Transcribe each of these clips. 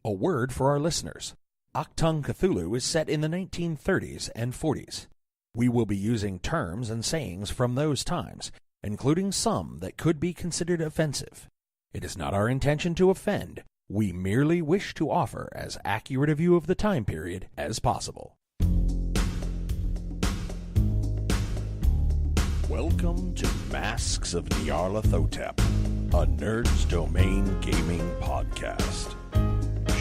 A word for our listeners. Achtung Cthulhu is set in the 1930s and 40s. We will be using terms and sayings from those times, including some that could be considered offensive. It is not our intention to offend. We merely wish to offer as accurate a view of the time period as possible. Welcome to Masks of Nyarlathotep, a Nerd's Domain gaming podcast.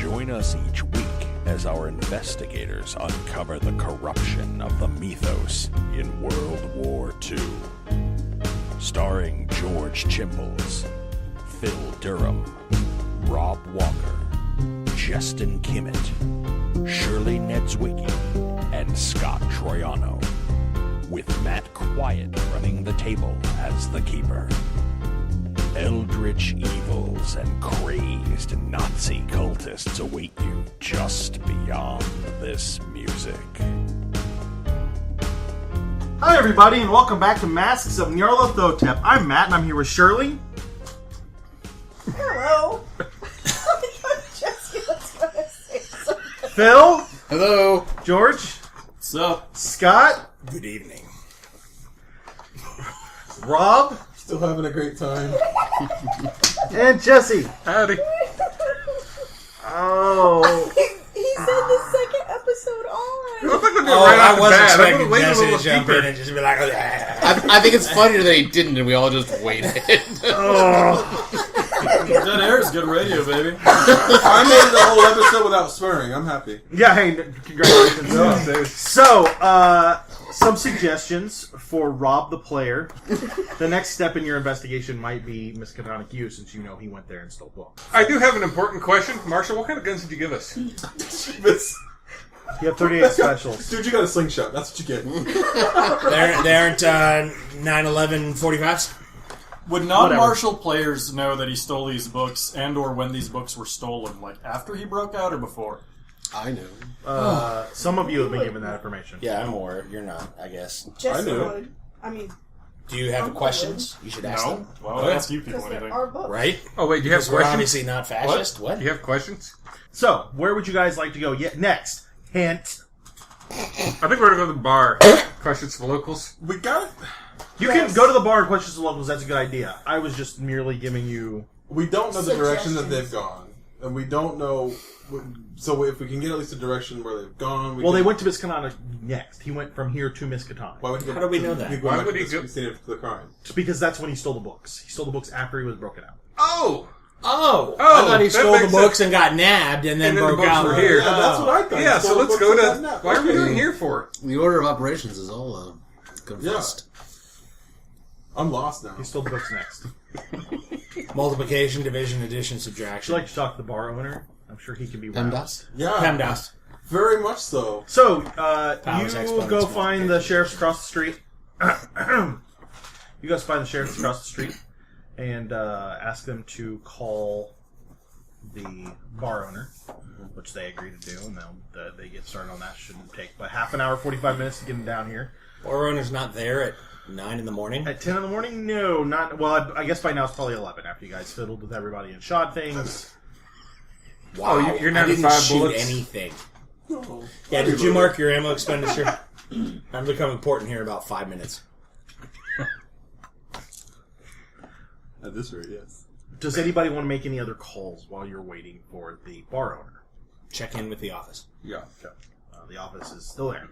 Join us each week as our investigators uncover the corruption of the mythos in World War II. Starring George Chimples, Phil Durham, Rob Walker, Jestin Kimmet, Shirley Niedzwiecki, and Scott Troiano, with Matt Quiett running the table as the keeper. Eldritch evils and crazed Nazi cultists await you just beyond this music. Hi everybody, and welcome back to Masks of Nyarlathotep. I'm Matt, and I'm here with Shirley. Hello. Jessica was gonna say something. Phil. Hello. George. What's up? Scott. Good evening. Rob. Still having a great time. And Jesse. Howdy. Oh. He said the second episode on. I was expecting Jesse to jump in and just be like, I think it's funnier that he didn't and we all just waited. Dead air is good radio, baby. I made the whole episode without swearing. I'm happy. Yeah, hey, congratulations. So, some suggestions for Rob the player. The next step in your investigation might be Miskatonic use, since you know he went there and stole books. I do have an important question. Marshall, what kind of guns did you give us? You have 38 specials. Dude, you got a slingshot. That's what you get. They aren't 9/11 45s? Would non-martial players know that he stole these books and or when these books were stolen? Like, after he broke out or before? I know. Some of you have been given that information. Yeah, I'm aware. You're not, I guess. Jesse I know. would. I mean, Do you have questions? You should ask No. them. Why would I ask you people because there anything? are books. Right? Oh, wait, do you have Because we're questions? obviously not fascist. What? Do you have questions? So, where would you guys like to go next? Hint. I think we're going to go to the bar. Questions for locals? We got it. You can go to the bar and question the locals. That's a good idea. I was just merely giving you... We don't know the direction that Suggestions. they've gone. And we don't know... So if we can get at least a direction where they've gone... Well, they went to Miskatonic next. He went from here to Miskatonic. Why would he go, How do we know that? Why would he go go- to the scene of the crime? Because that's when he stole the books. He stole the books after he was broken out. Oh! Oh! I Oh, thought he that stole the makes books and got nabbed and then And then the broke books out. were here. Yeah, that's what I thought. Yeah, so let's go to... Why are we doing here? here for? The order of operations is all confessed. I'm lost now. He stole the books next. Multiplication, division, addition, Would subtraction. you like to talk to the bar owner? I'm sure he can be roused. PEMDAS? Yeah. PEMDAS. Very much so. So, Powers you exponents, go find the sheriffs across the street. You guys find the sheriffs across the street and ask them to call the bar owner, which they agree to do, and they get started on that. Shouldn't take but half an hour, 45 minutes to get them down here. Bar owner's not there at 9 in the morning. At 10 in the morning? No, not... Well, I guess by now it's probably 11 after you guys fiddled with everybody and shot things. Wow, Oh, you're down I to didn't 5 shoot bullets? anything. Yeah, did you mark your ammo expenditure? I'm become important here in about 5 minutes. At this rate, yes. Does anybody want to make any other calls while you're waiting for the bar owner? Check in with the office. Yeah. Okay. The office is still there.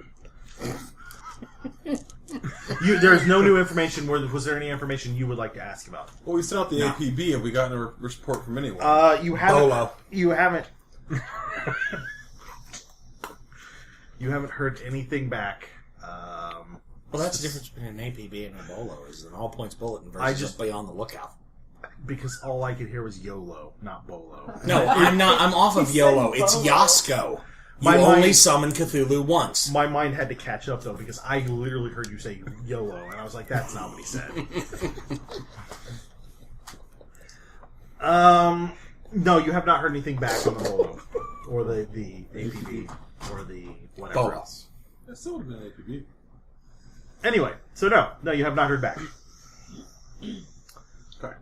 There's no new information. Was there any information you would like to ask about? Well, we sent out the APB. Have we gotten a report from anyone? You haven't. Bolo. You haven't. You haven't heard anything back. Well, that's the difference between an APB and a bolo is an all-points bulletin versus I just- be on the lookout. Because all I could hear was YOLO, not Bolo. No, I'm not. I'm off of He YOLO. said It's bolo. Yasko. You My only mind- summon Cthulhu once. My mind had to catch up, though, because I literally heard you say YOLO, and I was like, that's not what he said. No, you have not heard anything back on the Bolo, or the APB, or the whatever Bolo. else. That still would have been an APB. Anyway, so no, you have not heard back. Okay.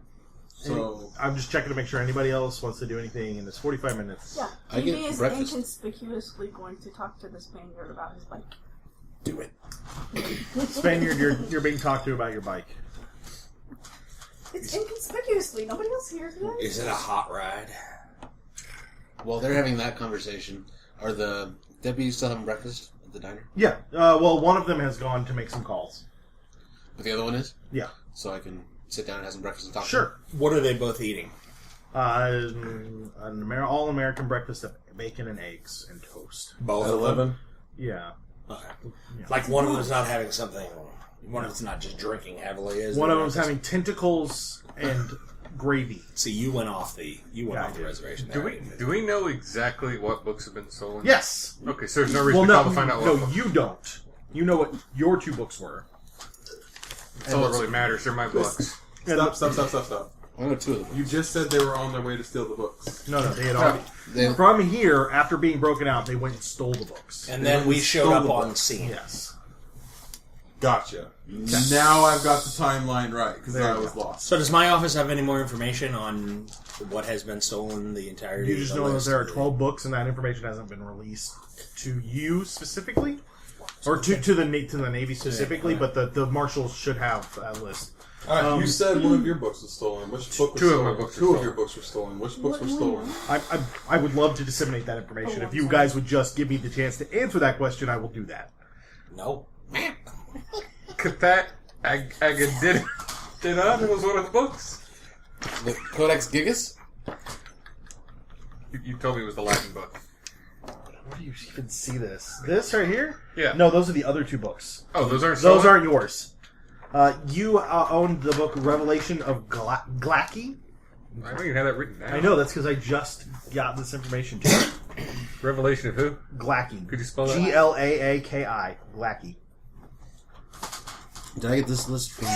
So I'm just checking to make sure anybody else wants to do anything in this 45 minutes. Yeah, I he get is breakfast. inconspicuously going to talk to the Spaniard about his bike. Do it. Spaniard, you're being talked to about your bike. It's inconspicuously. Nobody else hears it. Is it a hot ride? While they're having that conversation, are the deputies still having breakfast at the diner? Yeah. Well, one of them has gone to make some calls. But the other one is? Yeah. So I can sit down and have some breakfast and talk to Sure. What are they both eating? All-American breakfast of bacon and eggs and toast. Both at of them? 11. Yeah. Okay. Yeah. Like one of them's not having something. One of them's not just drinking heavily. Is One there? of them's having tentacles and gravy. See, you went off the reservation. Do there. we know exactly what books have been stolen? Yes. Okay, so there's no reason Well, to no, call to find out what no, books. you don't. You know what your 2 books were. That's all that really matters. They're my books. Stop. I know 2 of them. You just said they were on their way to steal the books. No, they had already. They- From here, after being broken out, they went and stole the books. And then we showed Stole up the on books. scene. Yes. Gotcha. Now I've got the timeline right, because There I you was go. lost. So does my office have any more information on what has been stolen the entirety You of just the know that list? there are 12 books, and that information hasn't been released to you specifically, or to the Navy specifically. But the marshals should have that list. Alright, you said one of your books was stolen. Which book was 2 of stolen? my books were 2 of stolen. your books were stolen. Which books were stolen? I would love to disseminate that information. If you guys would just give me the chance to answer that question, I will do that. No. Quiett Agadidon was one of the books. The Codex Gigas? You told me it was the Latin book. Where do you even see this? This right here? Yeah. No, those are the other 2 books. Oh, those aren't Those stolen? aren't yours. You own the book Revelation of Glacky. I don't even have that written down. I know, that's because I just got this information to you. Revelation of who? Glacky. Could you spell that? Glaaki. Glacky. Did I get this list from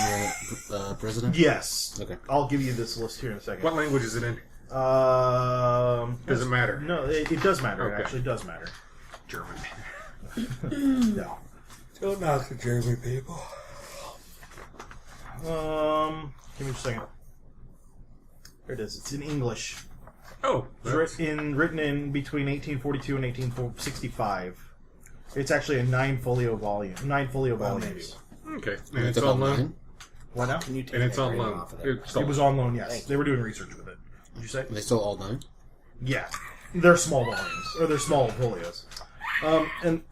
the president? Yes. Okay. I'll give you this list here in a second. What language is it in? Does it matter? No, it does matter. Okay. It actually does matter. German. No. Don't knock the German people. Give me a second. There it is. It's in English. Oh, It's written in between 1842 and 1865. It's actually a 9 folio volumes. okay. And It's it's on about loan. 9? What now? Can you take And it's that on rating loan. off of there? It's It was on loan. Yes, Thank they were doing research with it. Did you say? Are they still all 9? Yeah, they're small volumes or they're small folios. And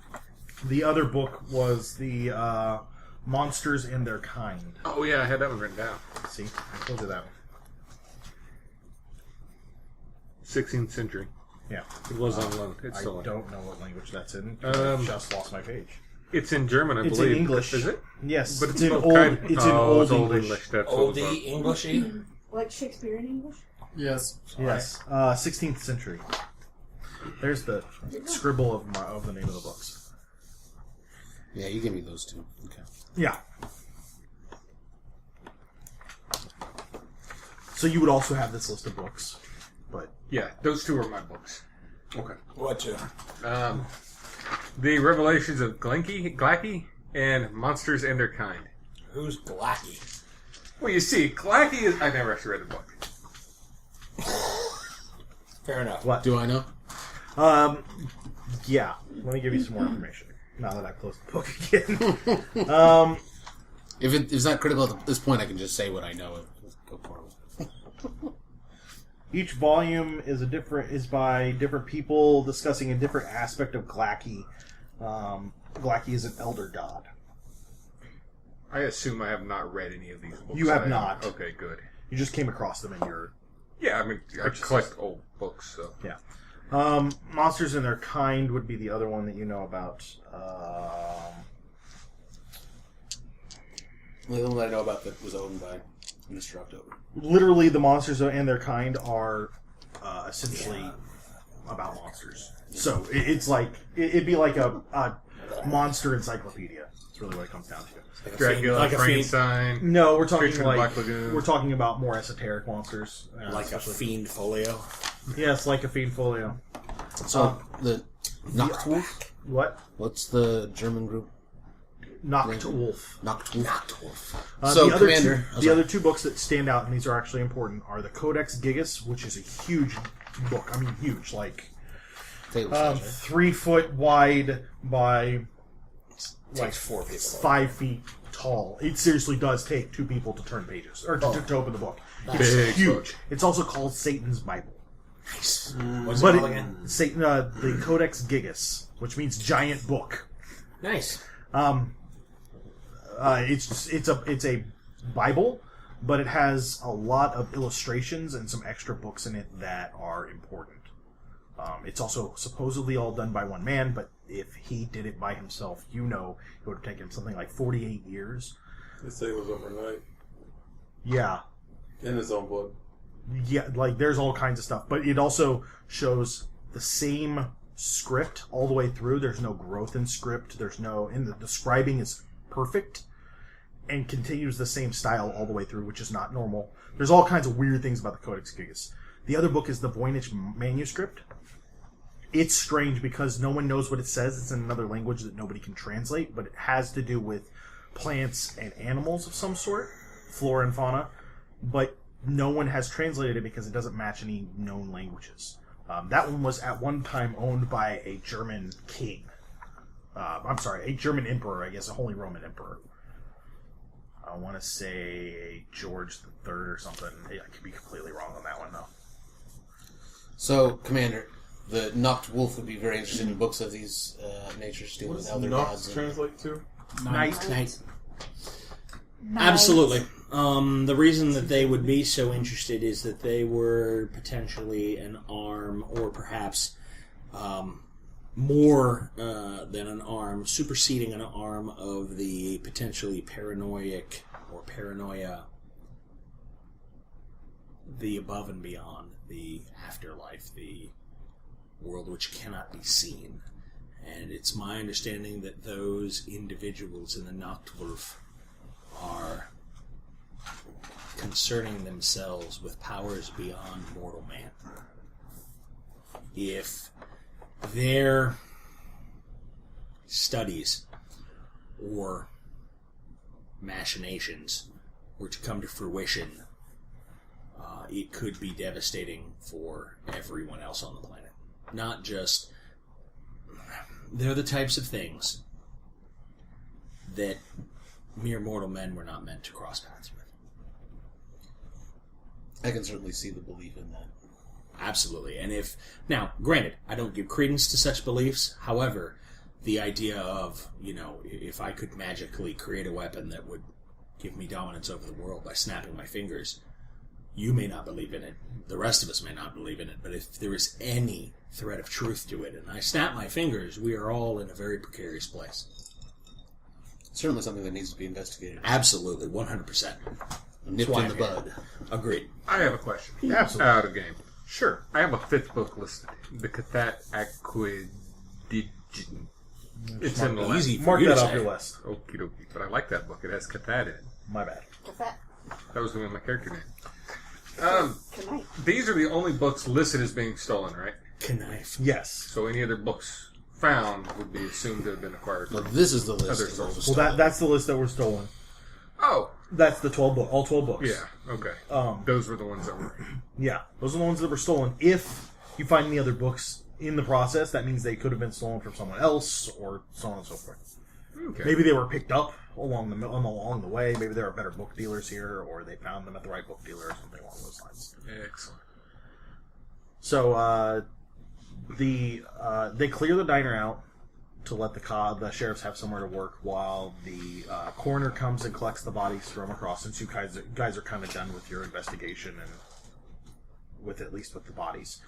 the other book was the Monsters and Their Kind. Oh, yeah, I had that one written down. See, I told you that one. 16th century. Yeah, It was on loan. It's I still on. don't know what language that's in. I just lost my page. It's in German, I It's believe. in English. Is it? Yes, But it's in spelled old. kind- It's in oh, old it's English. That's what it's Oldie Englishy? Like Shakespeare in English? Yes. Yes, 16th century. There's the scribble of the name of the books. Yeah, you give me those 2. Okay. Yeah. So you would also have this list of books, but Yeah, those 2 are my books. Okay. What two? The Revelations of Glacky and Monsters and Their Kind. Who's Glacky? Well, you see, Glacky is... I never actually read the book. Fair enough. what? Do I know? Yeah. Let me give you some more information. Now that I've closed the book again. If it's not critical at this point, I can just say what I know. Go for it. Each volume is by different people discussing a different aspect of Glacky. Glacky is an elder god. I assume I have not read any of these books. You have I- not. Okay, good. You just came across them in your... Yeah, I mean, I collect old books, so... Yeah. Monsters and Their Kind would be the other one that you know about. The only one I know about that was owned by Mr. October. Literally, the Monsters and Their Kind are essentially about monsters. So it's like it'd be like a monster encyclopedia. That's really what it comes down to. Dracula, like a fiend. Frankenstein... No, we're talking Creature from the like Black Lagoon. we're talking about more esoteric monsters. Like a especially- fiend folio? Yes, like a fiend folio. So, the Nachtwolf? What? What's the German group? Nachtwolf. Nachtwolf. So, the other two books that stand out, and these are actually important, are the Codex Gigas, which is a huge book. I mean, huge, like 3 foot wide by like 4 people. 5 feet tall. It seriously does take 2 people to turn pages or to open the book. It's huge. Book. It's also called Satan's Bible. Nice. What's it called again? Satan, the Codex Gigas, which means giant book. Nice. It's a Bible, but it has a lot of illustrations and some extra books in it that are important. It's also supposedly all done by one man, but if he did it by himself, it would have taken something like 48 years. They say it was overnight. Yeah. In his own book. Yeah, like there's all kinds of stuff, but it also shows the same script all the way through. There's no growth in script. The scribing is perfect and continues the same style all the way through, which is not normal. There's all kinds of weird things about the Codex Gigas. The other book is the Voynich manuscript. It's strange because no one knows what it says. It's in another language that nobody can translate, but it has to do with plants and animals of some sort, flora and fauna, but no one has translated it because it doesn't match any known languages. That one was at one time owned by a German king. A German emperor, I guess, a Holy Roman Emperor. I want to say George III or something. Yeah, I could be completely wrong on that one, though. So, Commander, the Nachtwolf would be very interested in books of these natures dealing with elder gods. What does translate to? Night. Absolutely. The reason that they would be so interested is that they were potentially an arm, or perhaps more than an arm, superseding an arm of the potentially paranoid or paranoia, the above and beyond, the afterlife, the world which cannot be seen. And it's my understanding that those individuals in the Nachtwolf are concerning themselves with powers beyond mortal man. If their studies or machinations were to come to fruition, it could be devastating for everyone else on the planet. Not just... They're the types of things that mere mortal men were not meant to cross paths with. I can certainly see the belief in that. Absolutely. And now, granted, I don't give credence to such beliefs. However, the idea of, if I could magically create a weapon that would give me dominance over the world by snapping my fingers, you may not believe in it. The rest of us may not believe in it. But if there is any thread of truth to it, and I snap my fingers, we are all in a very precarious place. Certainly something that needs to be investigated. Absolutely, 100%. Nipped in the bud. Agreed. I have a question. Absolutely. Out of game. Sure. I have a 5th book listed. The Quiett It's in the list. Easy for Mark you that to off say. your list. Okie dokie. But I like that book. It has Quiett in it. My bad. That was going to be my character name. These are the only books listed as being stolen, right? Knife. Yes. So any other books found would be assumed to have been acquired. Well, this is the list. Other of sources. what was Well, stolen. that's the list that were stolen. Oh. That's the 12 book, all 12 books. Yeah, okay. Those were the ones that were... Yeah, those are the ones that were stolen. If you find any other books in the process, that means they could have been stolen from someone else, or so on and so forth. Okay. Maybe they were picked up along the way. Maybe there are better book dealers here, or they found them at the right book dealer, or something along those lines. Excellent. So, they clear the diner out to let the sheriffs have somewhere to work while the coroner comes and collects the bodies from across, since you guys are kind of done with your investigation and at least with the bodies.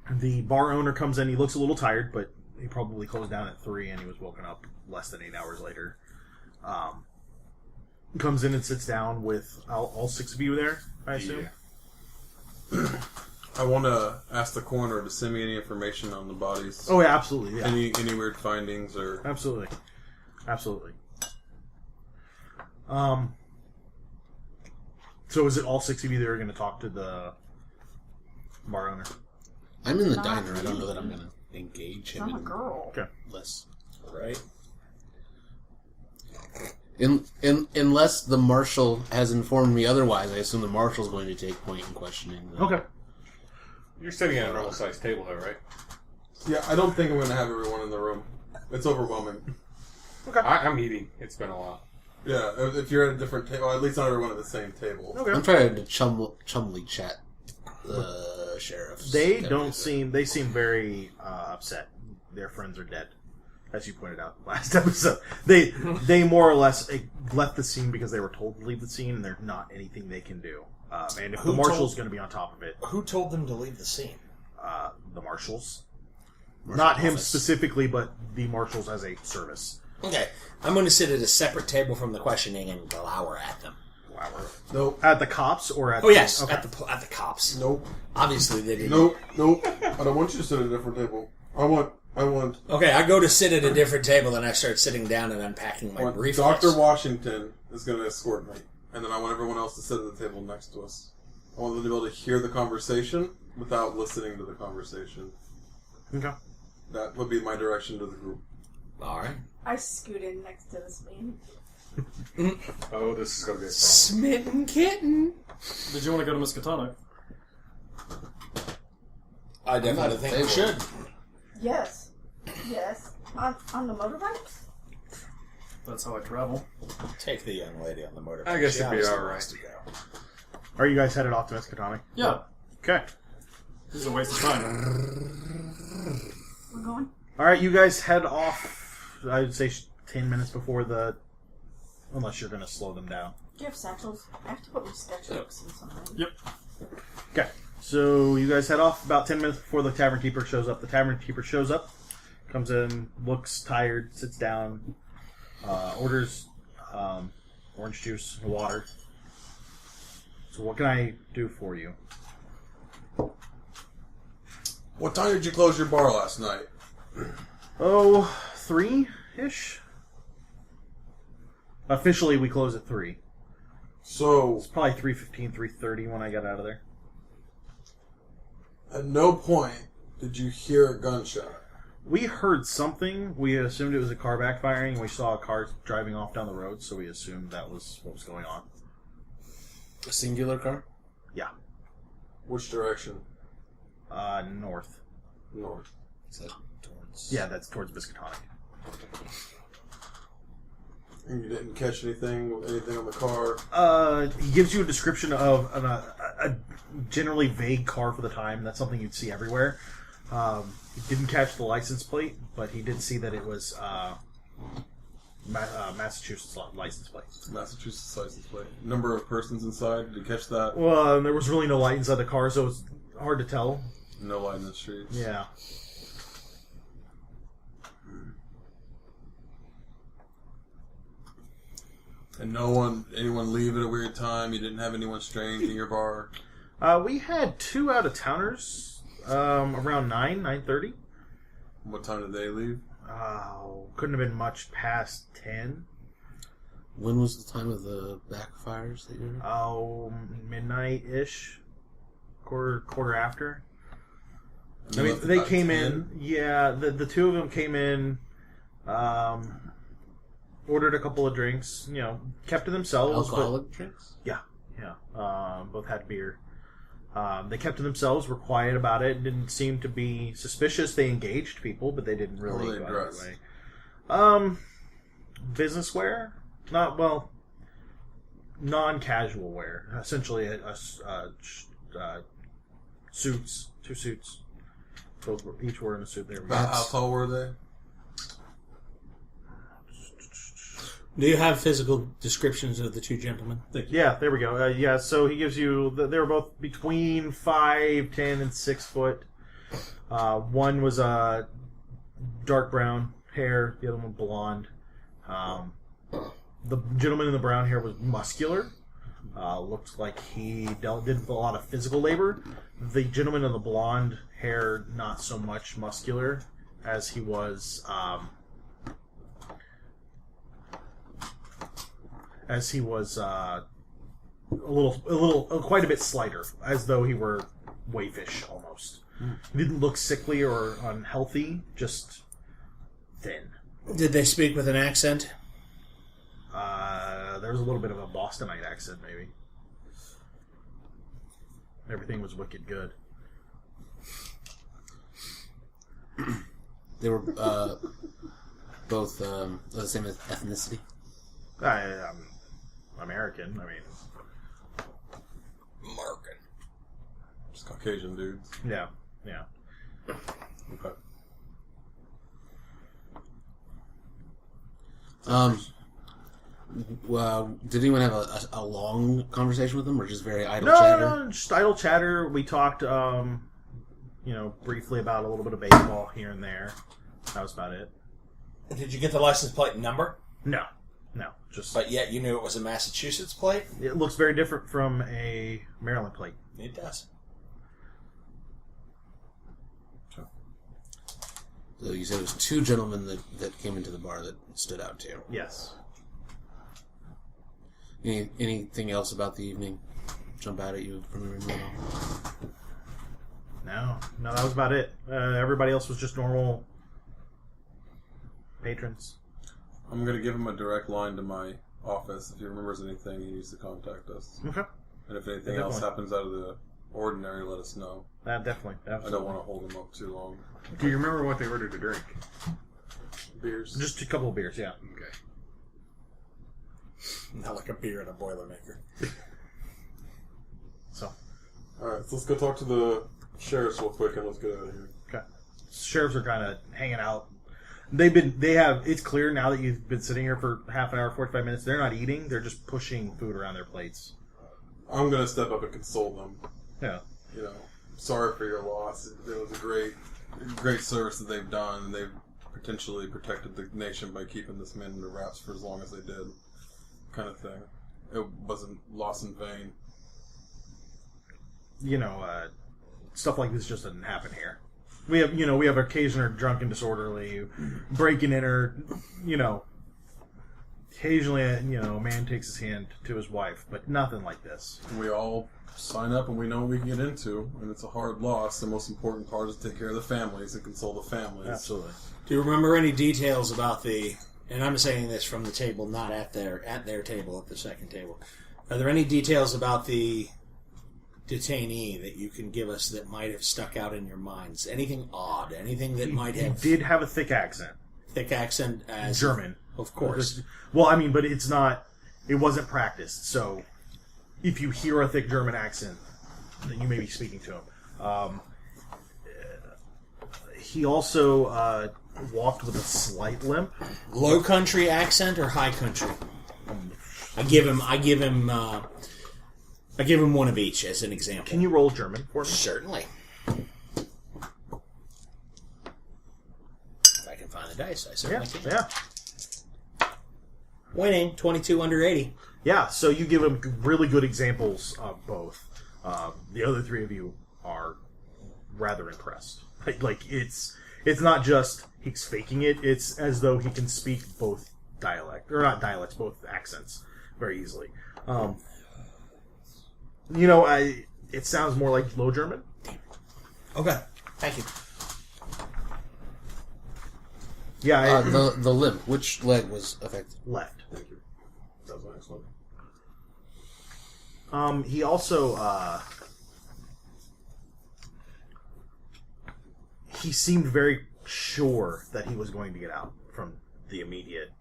The bar owner comes in. He looks a little tired, but he probably closed down at 3 and he was woken up less than 8 hours later. Comes in and sits down with all 6 of you there, I assume? Yeah. I want to ask the coroner to send me any information on the bodies. Oh, yeah, absolutely. Yeah. Any weird findings or... Absolutely. So is it all 6 of you that are going to talk to the bar owner? I'm in the diner. I don't know that I'm going to engage him I'm a in girl. Okay. less. Right? Unless the marshal has informed me otherwise, I assume the marshal's going to take point in questioning them. Okay. You're sitting at a normal sized table, though, right? Yeah, I don't think I'm going to have everyone in the room. It's overwhelming. Okay. I'm eating. It's been a while. Yeah, if you're at a different table, well, at least not everyone at the same table. Okay. I'm trying to chumly chat the sheriffs. They seem very upset. Their friends are dead, as you pointed out last episode. They more or less left the scene because they were told to leave the scene, and there's not anything they can do. And if the marshal's going to be on top of it, Who told them to leave the scene? the marshals, not him specifically, but the marshals as a service. Okay, I'm going to sit at a separate table from the questioning and glower at them. Nope. At the cops or at? Oh yes, okay. at the cops. Nope. Obviously they didn't. Nope. I don't want you to sit at a different table. I want. Okay, I go to sit at a different table and I start sitting down and unpacking my briefcase. Dr. Washington is going to escort me, and then I want everyone else to sit at the table next to us. I want them to be able to hear the conversation without listening to the conversation. Okay. That would be my direction to the group. All right. I scoot in next to the spleen. Oh, this is going to be a problem. Smitten kitten. Did you want to go to Miskatonic? I definitely think we should. Yes. On the motorbikes? That's how I travel. Take the young lady on the motorbike. I guess She it'd be obviously all right. wants to go. Are you guys headed off to Miskatonic? Yeah. Okay. This is a waste of time. We're going? Alright, you guys head off, I would say 10 minutes before the... Unless you're going to slow them down. Do you have satchels? I have to put my sketchbooks in something. Yep. Okay. So you guys head off about 10 minutes before the tavern keeper shows up. The tavern keeper shows up, comes in, looks tired, sits down, orders orange juice and water. So what can I do for you? What time did you close your bar last night? Oh, 3-ish? Officially, we close at 3. So, It's probably 3:15, 3:30 when I got out of there. at no point did you hear a gunshot. We heard something. We assumed it was a car backfiring. We saw a car driving off down the road, so we assumed that was what was going on. A singular car? Yeah. Which direction? North. North. Is that towards... Yeah, that's towards Miskatonic. And you didn't catch anything on the car? He gives you a description of a generally vague car for the time. That's something you'd see everywhere. He didn't catch the license plate, but he did see that it was Massachusetts license plate. Massachusetts license plate. Number of persons inside, did you catch that? Well, there was really no light inside the car, so it's hard to tell. No light in the streets. Yeah. And anyone leave at a weird time? You didn't have anyone strange in your bar? We had 2 out-of-towners around 9:30. What time did they leave? Couldn't have been much past 10. When was the time of the backfires that you were? Midnight-ish. Quarter after. And I mean, left they about came 10? in. Yeah, the 2 of them came in, ordered a couple of drinks, kept to themselves. Alcoholic drinks? Yeah. Both had beer. They kept to themselves, were quiet about it, didn't seem to be suspicious. They engaged people, but they didn't really How were they go out of dressed? their way. Business wear? Non-casual wear. Essentially, suits. 2 suits. Each were in a suit. There. About how tall were they? Do you have physical descriptions of the 2 gentlemen? Yeah, there we go. So he gives you... They were both between 5'10" and 6 foot. One was dark brown hair. The other one blonde. The gentleman in the brown hair was muscular. Looked like he did a lot of physical labor. The gentleman in the blonde hair, not so much muscular as he was... quite a bit slighter, as though he were wayfish almost. He didn't look sickly or unhealthy, just thin. Did they speak with an accent? there was a little bit of a Bostonite accent, maybe. Everything was wicked good. They were both the same ethnicity. I'm American. I mean, American. Just Caucasian dudes. yeah. Okay. Well, did anyone have a long conversation with them, or just very idle chatter? No, just idle chatter. We talked, briefly about a little bit of baseball here and there. That was about it. Did you get the license plate number? No, just. But yet you knew it was a Massachusetts plate? It looks very different from a Maryland plate. It does. So you said it was two gentlemen that came into the bar that stood out to you. Yes. Anything else about the evening jump out at you from the room at all? No, that was about it. Everybody else was just normal patrons. I'm going to give him a direct line to my office. If he remembers anything, he needs to contact us. Okay. And if anything else happens out of the ordinary, let us know. Definitely. Absolutely. I don't want to hold him up too long. Do you remember what they ordered to drink? Beers. Just a couple of beers, yeah. Okay. Not like a beer in a Boilermaker. So. Alright, so let's go talk to the sheriffs real quick and let's get out of here. Okay. Sheriffs are kind of hanging out. It's clear now that you've been sitting here for half an hour, 45 minutes. They're not eating. They're just pushing food around their plates. I'm going to step up and console them. Yeah. Sorry for your loss. It was a great service that they've done, and they've potentially protected the nation by keeping this man under wraps for as long as they did, kind of thing. It wasn't lost in vain. Stuff like this just doesn't happen here. We have occasional drunk and disorderly, break and enter, occasionally, a man takes his hand to his wife, but nothing like this. We all sign up and we know what we can get into, and it's a hard loss. The most important part is to take care of the families and console the families. Absolutely. Do you remember any details about and I'm saying this from the table, not at their table, at the second table. Are there any details about the detainee that you can give us that might have stuck out in your minds? Anything odd? Anything that might have... He did have a thick accent. Thick accent as... German. Of course. Well, but it's not... It wasn't practiced, so if you hear a thick German accent, then you may be speaking to him. He also walked with a slight limp. Low country accent or high country? I give him one of each as an example. Can you roll German for me? Certainly. If I can find the dice, I certainly can. Yeah. Winning, 22 under 80. Yeah, so you give him really good examples of both. The other three of you are rather impressed. Like it's not just he's faking it, it's as though he can speak both both accents very easily. It sounds more like Low German. Okay, thank you. Yeah, the limp. Which leg was affected? Left. Thank you. That was my next one. He also he seemed very sure that he was going to get out from the immediate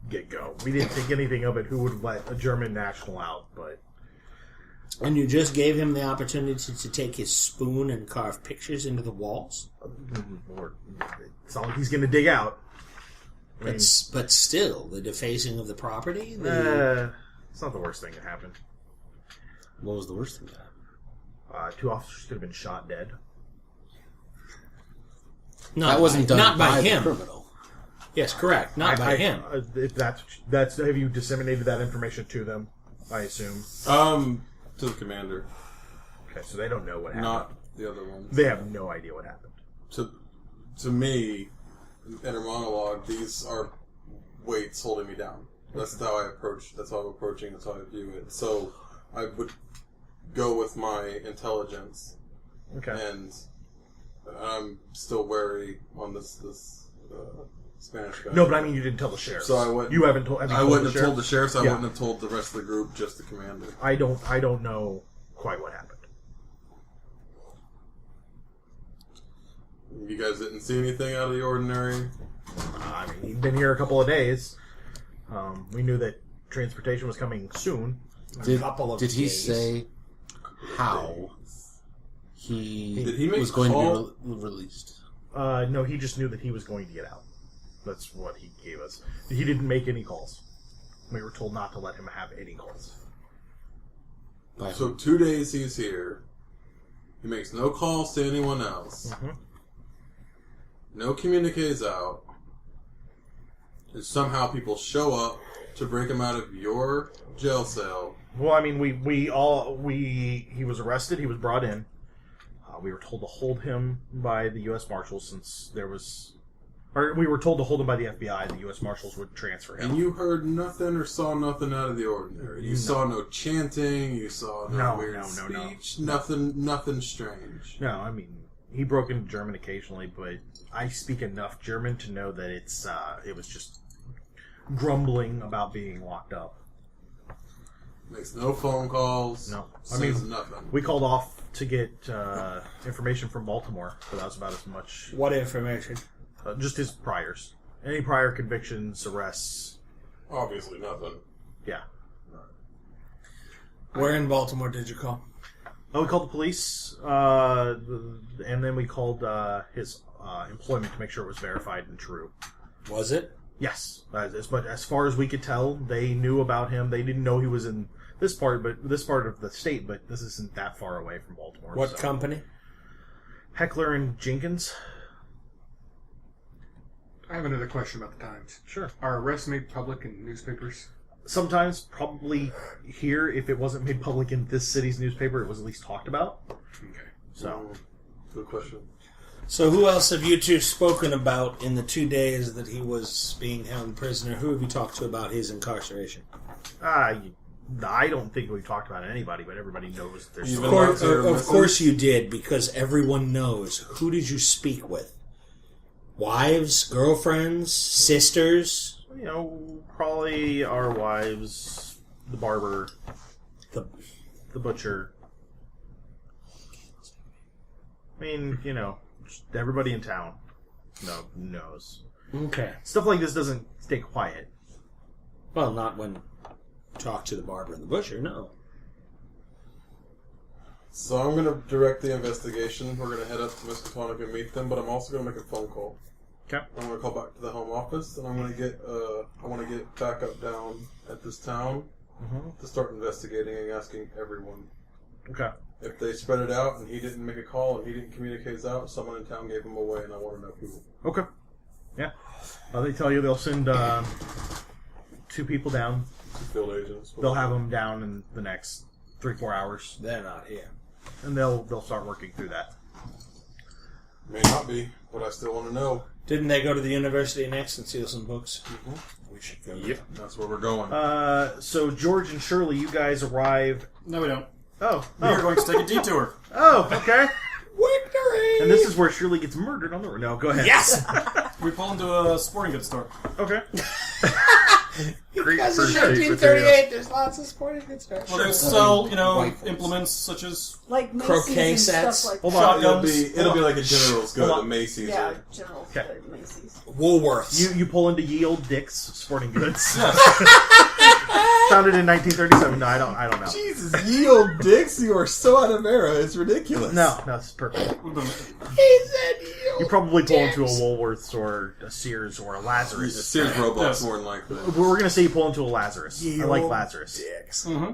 get-go. We didn't think anything of it. Who would let a German national out? But and you just gave him the opportunity to take his spoon and carve pictures into the walls. It's not like he's going to dig out. But still, the defacing of the property. It's not the worst thing that happened. What was the worst thing that happened? 2 officers could have been shot dead. That wasn't done not by the him. criminal. Yes, correct. Not by him. If that's have you disseminated that information to them? I assume. To the commander. Okay, so they don't know what happened. Not the other ones. They have no idea what happened. To me, inner monologue, these are weights holding me down. That's how I approach. That's how I'm approaching. That's how I view it. So I would go with my intelligence. Okay. And I'm still wary on this Spanish guy. No, but I mean, you didn't tell the sheriff. So I wouldn't. You haven't told. I wouldn't have told the sheriff. So I Yeah. wouldn't have told the rest of the group. Just the commander. I don't know quite what happened. You guys didn't see anything out of the ordinary. I mean, he'd been here a couple of days. We knew that transportation was coming soon. Did he say how Did he make was going call? to be released? No, he just knew that he was going to get out. That's what he gave us. He didn't make any calls. We were told not to let him have any calls. So 2 days he's here. He makes no calls to anyone else. Mm-hmm. No communiques out. And somehow people show up to break him out of your jail cell. Well, I mean, he was arrested. He was brought in. We were told to hold him by the U.S. Marshals since there was... Or we were told to hold him by the FBI. The U.S. Marshals would transfer him. And you heard nothing or saw nothing out of the ordinary. You saw no chanting. You saw no weird speech. Nothing strange. No, I mean, he broke into German occasionally, but I speak enough German to know that it was just grumbling about being locked up. Makes no phone calls. No. Says nothing. We called off to get information from Baltimore, but that was about as much. What information? Just his priors. Any prior convictions, arrests. Obviously nothing. Yeah. Where in Baltimore did you call? Oh, we called the police, and then we called his employment to make sure it was verified and true. Was it? Yes. As far as we could tell, they knew about him. They didn't know he was in this part of the state, but this isn't that far away from Baltimore. What company? Heckler and Jenkins. I have another question about the Times. Sure. Are arrests made public in newspapers? Sometimes, probably here, if it wasn't made public in this city's newspaper, it was at least talked about. Okay. So, Good question. So who else have you two spoken about in the 2 days that he was being held prisoner? Who have you talked to about his incarceration? I don't think we talked about anybody, but everybody knows there's Of course you did, because everyone knows. Who did you speak with? Wives, girlfriends, sisters? You know, probably our wives, the barber, the butcher. I mean, you know, just everybody in town knows. Okay. Stuff like this doesn't stay quiet. Well, not when you talk to the barber and the butcher, no. So I'm going to direct the investigation. We're going to head up to Miskatonic and meet them, but I'm also going to make a phone call. Okay. I'm going to call back to the home office, and I'm going to get I want to get back up down at this town to start investigating and asking everyone. Okay. If they spread it out and he didn't make a call and he didn't communicate out, someone in town gave him away, and I want to know who. Okay. Yeah. They tell you they'll send 2 people down. 2 field agents. They'll have them down in the next 3-4 hours, They're not here. and they'll start working through that. May not be, but I still want to know. Didn't they go to the university next and steal some books? We should go. Yep, that's where we're going. So George and Shirley, you guys arrive. No, we don't. Oh, We're going to take a detour. oh, okay. Victory! And this is where Shirley gets murdered on the road. No, go ahead. Yes! We pull into a sporting goods store. Okay. Because in 1938, there's lots of sporting goods stores. Well, they sell, Rifles. implements such as Like Macy's Croquet and sets. stuff like Hold that. on. It'll be like a General's Good, Hold a on. Macy's. Yeah, Or, General Okay. Good Macy's. Woolworths. You pull into Ye Olde Dick's Sporting Goods. Founded in 1937. No, I don't know. Jesus, ye old dicks, you are so out of era. It's ridiculous. No, it's perfect. He said You probably pull into a Woolworths or a Sears or a Lazarus. Sears Roblox Yes. more than likely. We're going to say you pull into a Lazarus. I like Lazarus. dicks. Mm-hmm.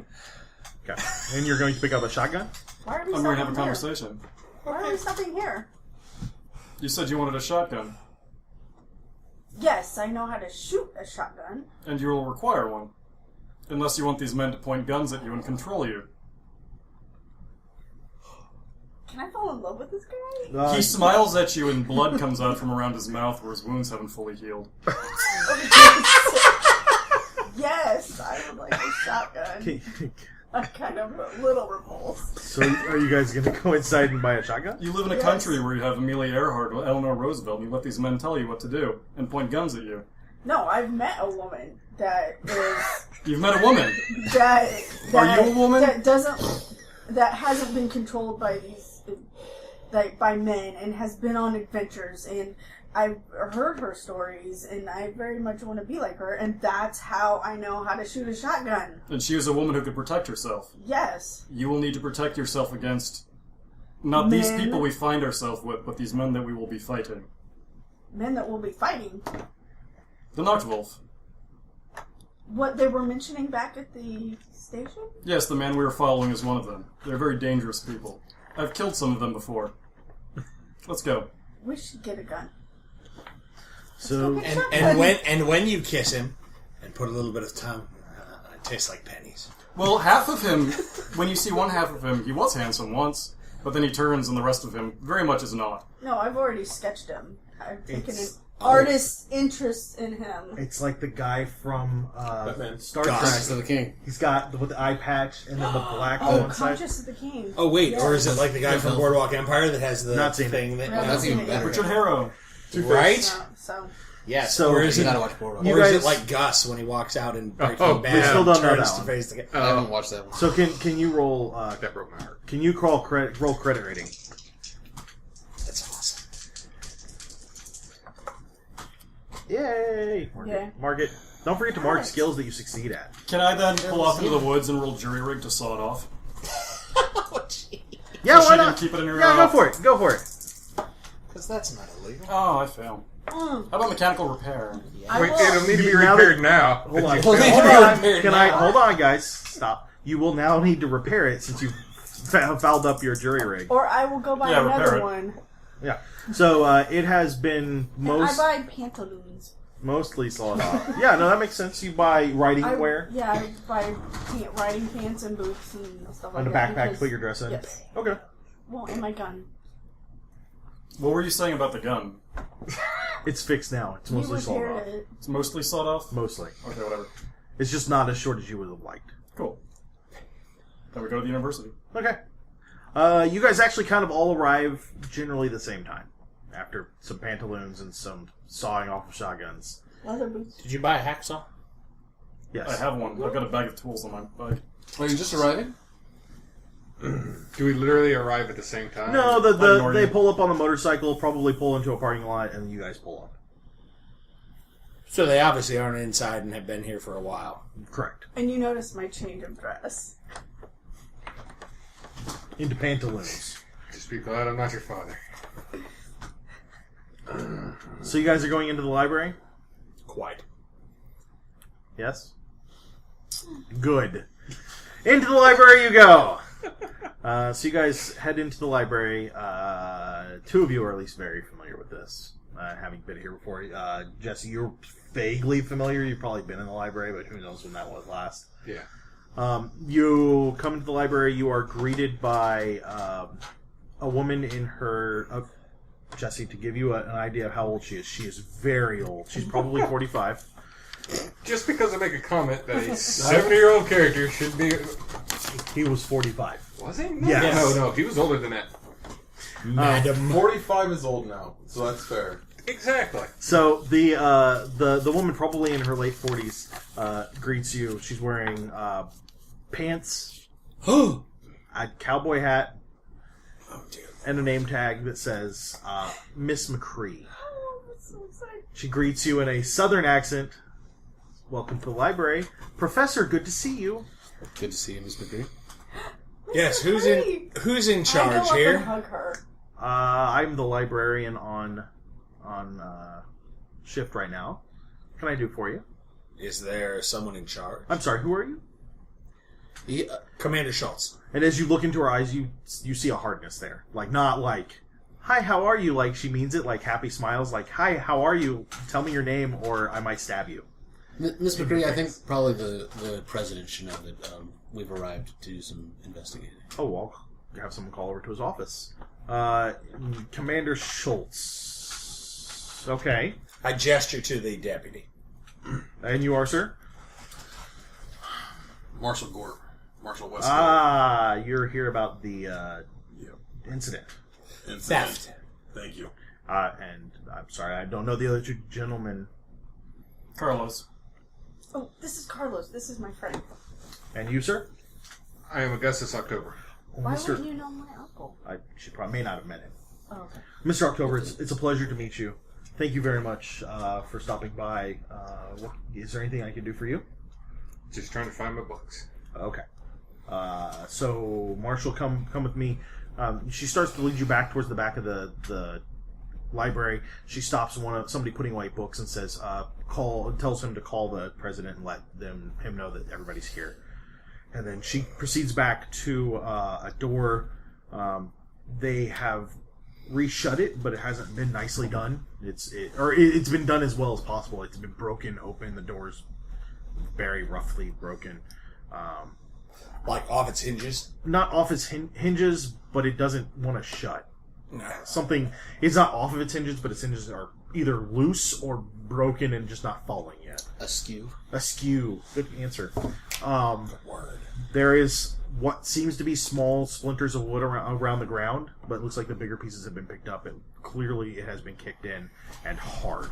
Okay. And you're going to pick up a shotgun? Why are we I'm going to have a stopping here? conversation. Why are we stopping here? You said you wanted a shotgun, Yes, I know how to shoot a shotgun. and you will require one. Unless you want these men to point guns at you and control you. Can I fall in love with this guy? He smiles at you and blood comes out from around his mouth where his wounds haven't fully healed. Yes, I would like a shotgun. I'm kind of a little repulsed. So, are you guys going to go inside and buy a shotgun? You live in a country where you have Amelia Earhart or Eleanor Roosevelt, and you let these men tell you what to do and point guns at you. No, I've met a woman that is... You've met a woman? That Are you a woman? That hasn't been controlled by by men and has been on adventures, and I've heard her stories, and I very much want to be like her, and that's how I know how to shoot a shotgun. And she was a woman who could protect herself. Yes. You will need to protect yourself against not these people we find ourselves with, but these men that we will be fighting. Men that will be fighting? The Nachtwolf. What they were mentioning back at the station? Yes, the man we were following is one of them. They're very dangerous people. I've killed some of them before. Let's go. We should get a gun. So and when you kiss him and put a little bit of tongue, it tastes like pennies. Well, half of him, when you see one half of him, he was handsome once, but then he turns and the rest of him very much is not. No, I've already sketched him. I've taken an artist's interest in him. It's like the guy from Star Trek. Conscious of the King. He's got with the eye patch and then the black on one side. Conscious of the King. Oh wait, Yes. or is it like the guy from Boardwalk Empire that has the Not seen thing that? Yeah, That's even better. Richard Harrow. Right? So Yes. So- or is You it? gotta watch Boardwalk. Or You is guys- it like Gus when he walks out in Breaking Oh, Bad? we still don't know turns that to one. face the guy? I haven't watched that one. So can you roll? That broke my heart. Can you roll credit rating? That's awesome. Yay! Yeah. Mark it. Don't forget to mark Nice. skills that you succeed at. Can I then pull off into the woods and roll jury rig to saw it off? Yeah, So why she not? can keep it in her Yeah, go mouth. for it. Go for it. Because that's not illegal. Oh, I fail. How about mechanical repair? I Wait, will. it'll need to be Now repaired that- now. Hold on. Well, they Hold can on. repair it Can I now. hold on, guys? Stop. You will now need to repair it since you fouled up your jury rig. Or I will go buy Yeah, repair another it. one. Yeah. So it has been And I buy pantaloons. mostly sawed off. Yeah, no, that makes sense. You buy riding wear Yeah, I buy riding pants and boots and stuff like and a that. backpack to because- put your dress in. Yes. Okay. Well, and my gun. What were you saying about the gun? It's fixed now. It's You mostly sawed repaired off. it. It's mostly sawed off? Mostly. Okay, whatever. It's just not as short as you would have liked. Cool. Then we go to the university. Okay. You guys actually kind of all arrive generally the same time. After some pantaloons and some sawing off of shotguns. Leather boots. Did you buy a hacksaw? Yes. I have one. I've got a bag of tools on my bike. Are you just arriving? Do we literally arrive at the same time? No, Ignore they you. pull up on the motorcycle, probably pull into a parking lot, and you guys pull up. So they obviously aren't inside and have been here for a while. Correct. And you notice my change of dress. Into pantaloons. Just be glad I'm not your father. So you guys are going into the library? Quite. Yes? Good. Into the library you go! So you guys head into the library. Two of you are at least very familiar with this, having been here before. Jesse, you're vaguely familiar. You've probably been in the library, but who knows when that was last. Yeah. You come into the library. You are greeted by a woman in her... Jesse, to give you an idea of how old she is very old. She's probably 45. Just because I make a comment that a 70-year-old character should be... He was 45. Was he? Yes. No, he was older than that. Madam. 45 is old now, so that's fair. Exactly. So the woman, probably in her late 40s, greets you. She's wearing pants, a cowboy hat, and a name tag that says Miss McCree. Oh, I'm so excited. She greets you in a southern accent. Welcome to the library, Professor. Good to see you. Good to see you, Miss McGree. Yes, who's in I charge go up here? and hug her. I'm the librarian on shift right now. What can I do for you? Is there someone in charge? I'm sorry. Who are you? Commander Schultz. And as you look into her eyes, you see a hardness there. Like, not like, hi, how are you? Like, she means it, like happy smiles. Like, hi, how are you? Tell me your name or I might stab you. Miss McGree, I think probably the president should know that we've arrived to do some investigating. Oh, well, have someone call over to his office. Commander Schultz. Okay. I gesture to the deputy. And you are, sir? Marshal Gorp. Marshal Westfield. You're here about the incident. Theft. Thank you. And I'm sorry, I don't know the other two gentlemen. Carlos. Oh, this is Carlos. This is my friend. And you, sir? I am Augustus October. Why wouldn't you know my uncle? She probably may not have met him. Oh, okay. Mr. October, it's a pleasure to meet you. Thank you very much for stopping by. Is there anything I can do for you? Just trying to find my books. Okay. So, Marshall, come with me. She starts to lead you back towards the back of the library. She stops somebody putting away books and says, tells him to call the president and let him know that everybody's here. And then she proceeds back to a door. They have reshut it, but it hasn't been nicely done. It's been done as well as possible. It's been broken open. The door's very roughly broken. Like off its hinges? Not off its hinges, but it doesn't want to shut. It's not off of its hinges, but its hinges are either loose or broken and just not falling yet. Askew. Good answer. Good word. There is what seems to be small splinters of wood around the ground, but it looks like the bigger pieces have been picked up, and clearly it has been kicked in and hard.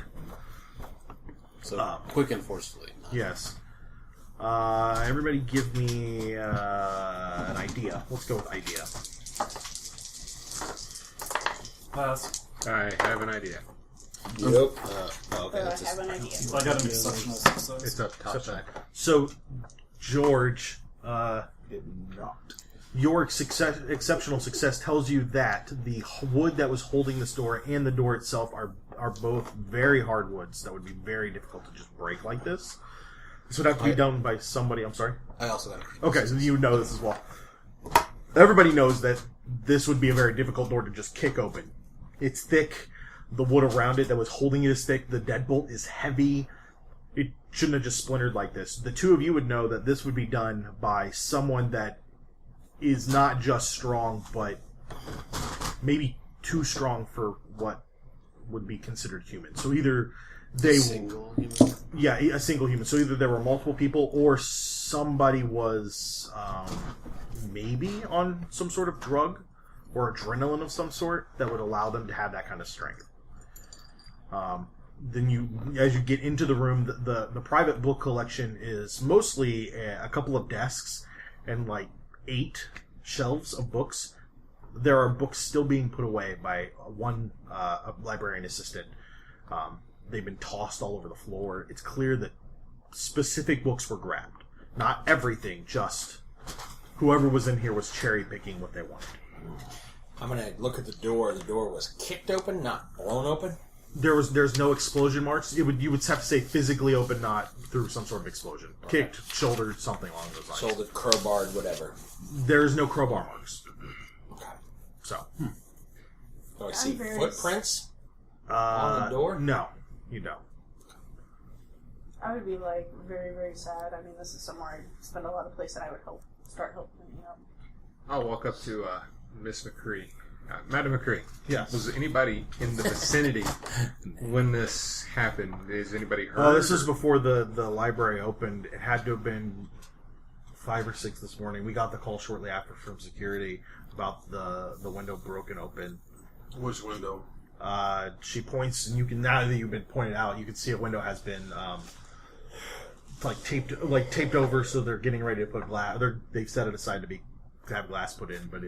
So quick and forcefully. Yes. Everybody give me an idea. Let's go with idea. Pass. I have an idea. Yep. Okay. I have an idea. I got an exceptional success. It's up top side. So, George, your exceptional success tells you that the wood that was holding this door and the door itself are both very hard woods that would be very difficult to just break like this. This would have to be done by somebody. I'm sorry? I also got a Okay, so you know this as well. Everybody knows that this would be a very difficult door to just kick open. It's thick. The wood around it that was holding it is thick. The deadbolt is heavy. It shouldn't have just splintered like this. The two of you would know that this would be done by someone that is not just strong, but maybe too strong for what would be considered human. So either they single human. Yeah, a single human. So either there were multiple people or somebody was maybe on some sort of drug or adrenaline of some sort that would allow them to have that kind of strength. Then as you get into the room, the private book collection is mostly a couple of desks and like 8 shelves of books. There are books still being put away by one librarian assistant. They've been tossed all over the floor. It's clear that specific books were grabbed. Not everything, just whoever was in here was cherry-picking what they wanted. I'm going to look at the door. The door was kicked open, not blown open? There's no explosion marks. You would have to say physically open, not through some sort of explosion. Okay. Kicked, shouldered, something along those lines. Shouldered, crowbarred, whatever. There's no crowbar marks. Okay. So. Do I see footprints on the door? No, you don't. I would be like very, very sad. I mean, this is somewhere I spend a lot of place that I would start helping me up. I'll walk up to Miss McCree. Madam McCree. Yes. Was anybody in the vicinity when this happened? Is anybody hurt? This was before the library opened. It had to have been 5 or 6 this morning. We got the call shortly after from security about the window broken open. Which window? She points, and you can, now that you've been pointed out, you can see a window has been taped over, so they're getting ready to put glass. They've set it aside to have glass put in, but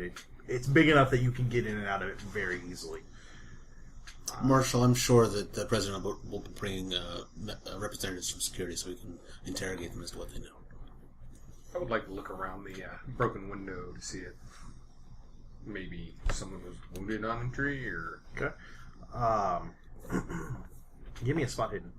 it's big enough that you can get in and out of it very easily. Marshal, I'm sure that the president will be bringing representatives from security so we can interrogate them as to what they know. I would like to look around the broken window to see if maybe someone was wounded on entry, or... Okay. Give me a spot hidden.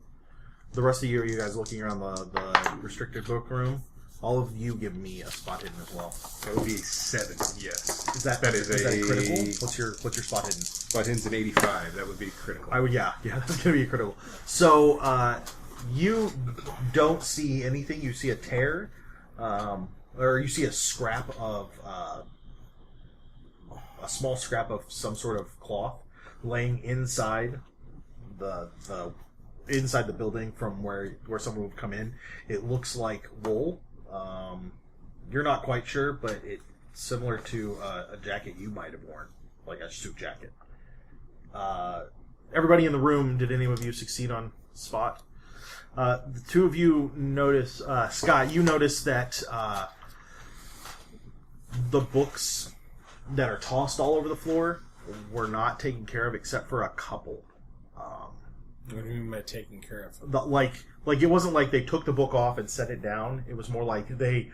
The rest of you guys looking around the restricted book room. All of you give me a spot hidden as well. That would be a 7, yes. Is that critical? What's your spot hidden? Spot hidden's an 85. That would be critical. Yeah, that's going to be a critical. So, you don't see anything. You see a tear, or you see a scrap of, a small scrap of some sort of cloth laying inside inside the building from where someone would come in. It looks like wool. You're not quite sure, but it's similar to a jacket you might have worn, like a suit jacket. Everybody in the room, did any of you succeed on spot? The two of you notice, Scott, you notice that the books that are tossed all over the floor were not taken care of except for a couple. What do you mean by taken care of? Like it wasn't like they took the book off and set it down. It was more like they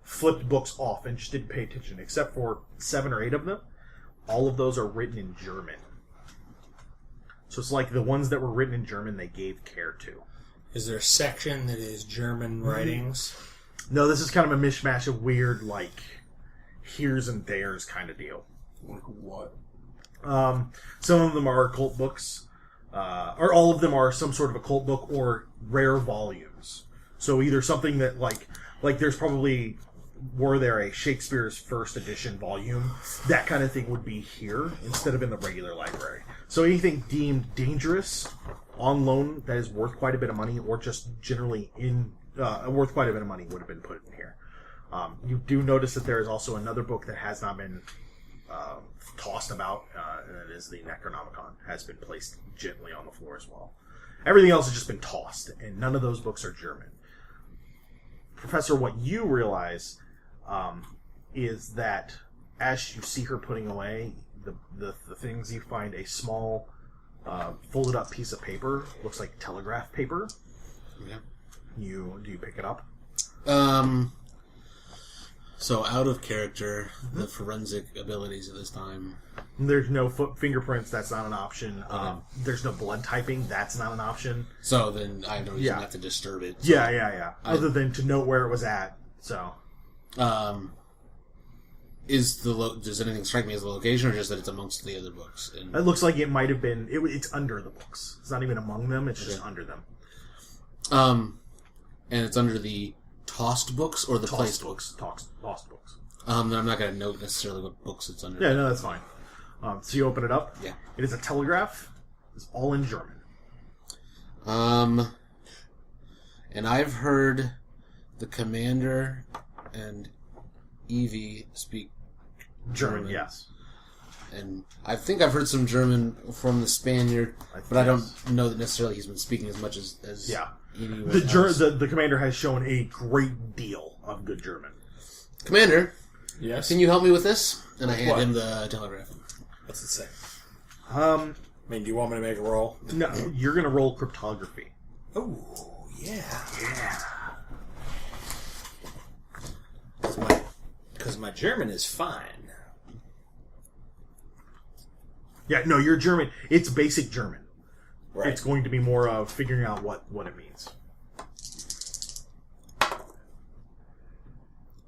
flipped books off and just didn't pay attention, except for 7 or 8 of them. All of those are written in German. So it's like the ones that were written in German they gave care to. Is there a section that is German writings? No, this is kind of a mishmash of weird, like, here's and there's kind of deal. What? Some of them are occult books. Or all of them are some sort of occult book or rare volumes. So either something that, like there's probably, were there a Shakespeare's first edition volume, that kind of thing would be here instead of in the regular library. So anything deemed dangerous on loan that is worth quite a bit of money, or just generally worth quite a bit of money, would have been put in here. You do notice that there is also another book that has not been tossed about, and it is the Necronomicon, has been placed gently on the floor as well. Everything else has just been tossed, and none of those books are German. Professor, what you realize is that as you see her putting away the things, you find a small folded up piece of paper, looks like telegraph paper. Yeah. Do you pick it up? So out of character, the forensic abilities at this time. There's no fingerprints. That's not an option. There's no blood typing. That's not an option. So then I have no reason not to disturb it. So Yeah. Other than to know where it was at. So. Does anything strike me as the location, or just that it's amongst the other books? It looks like it might have been. It's under the books. It's not even among them. It's just under them. And it's under the tossed books or the placed books? Tossed books. Then I'm not going to note necessarily what books it's under. Yeah, no, that's fine. So you open it up. Yeah. It is a telegraph. It's all in German. And I've heard the commander and Evie speak German. Yes. And I think I've heard some German from the Spaniard, but I don't know that necessarily he's been speaking as much as yeah. Evie The commander has shown a great deal of good German. Commander, yes. Can you help me with this? And I hand him the telegraph. What's it say? Do you want me to make a roll? No, you're going to roll cryptography. Oh, yeah. Yeah. Because my German is fine. Yeah, no, your German, it's basic German. Right. It's going to be more of figuring out what it means.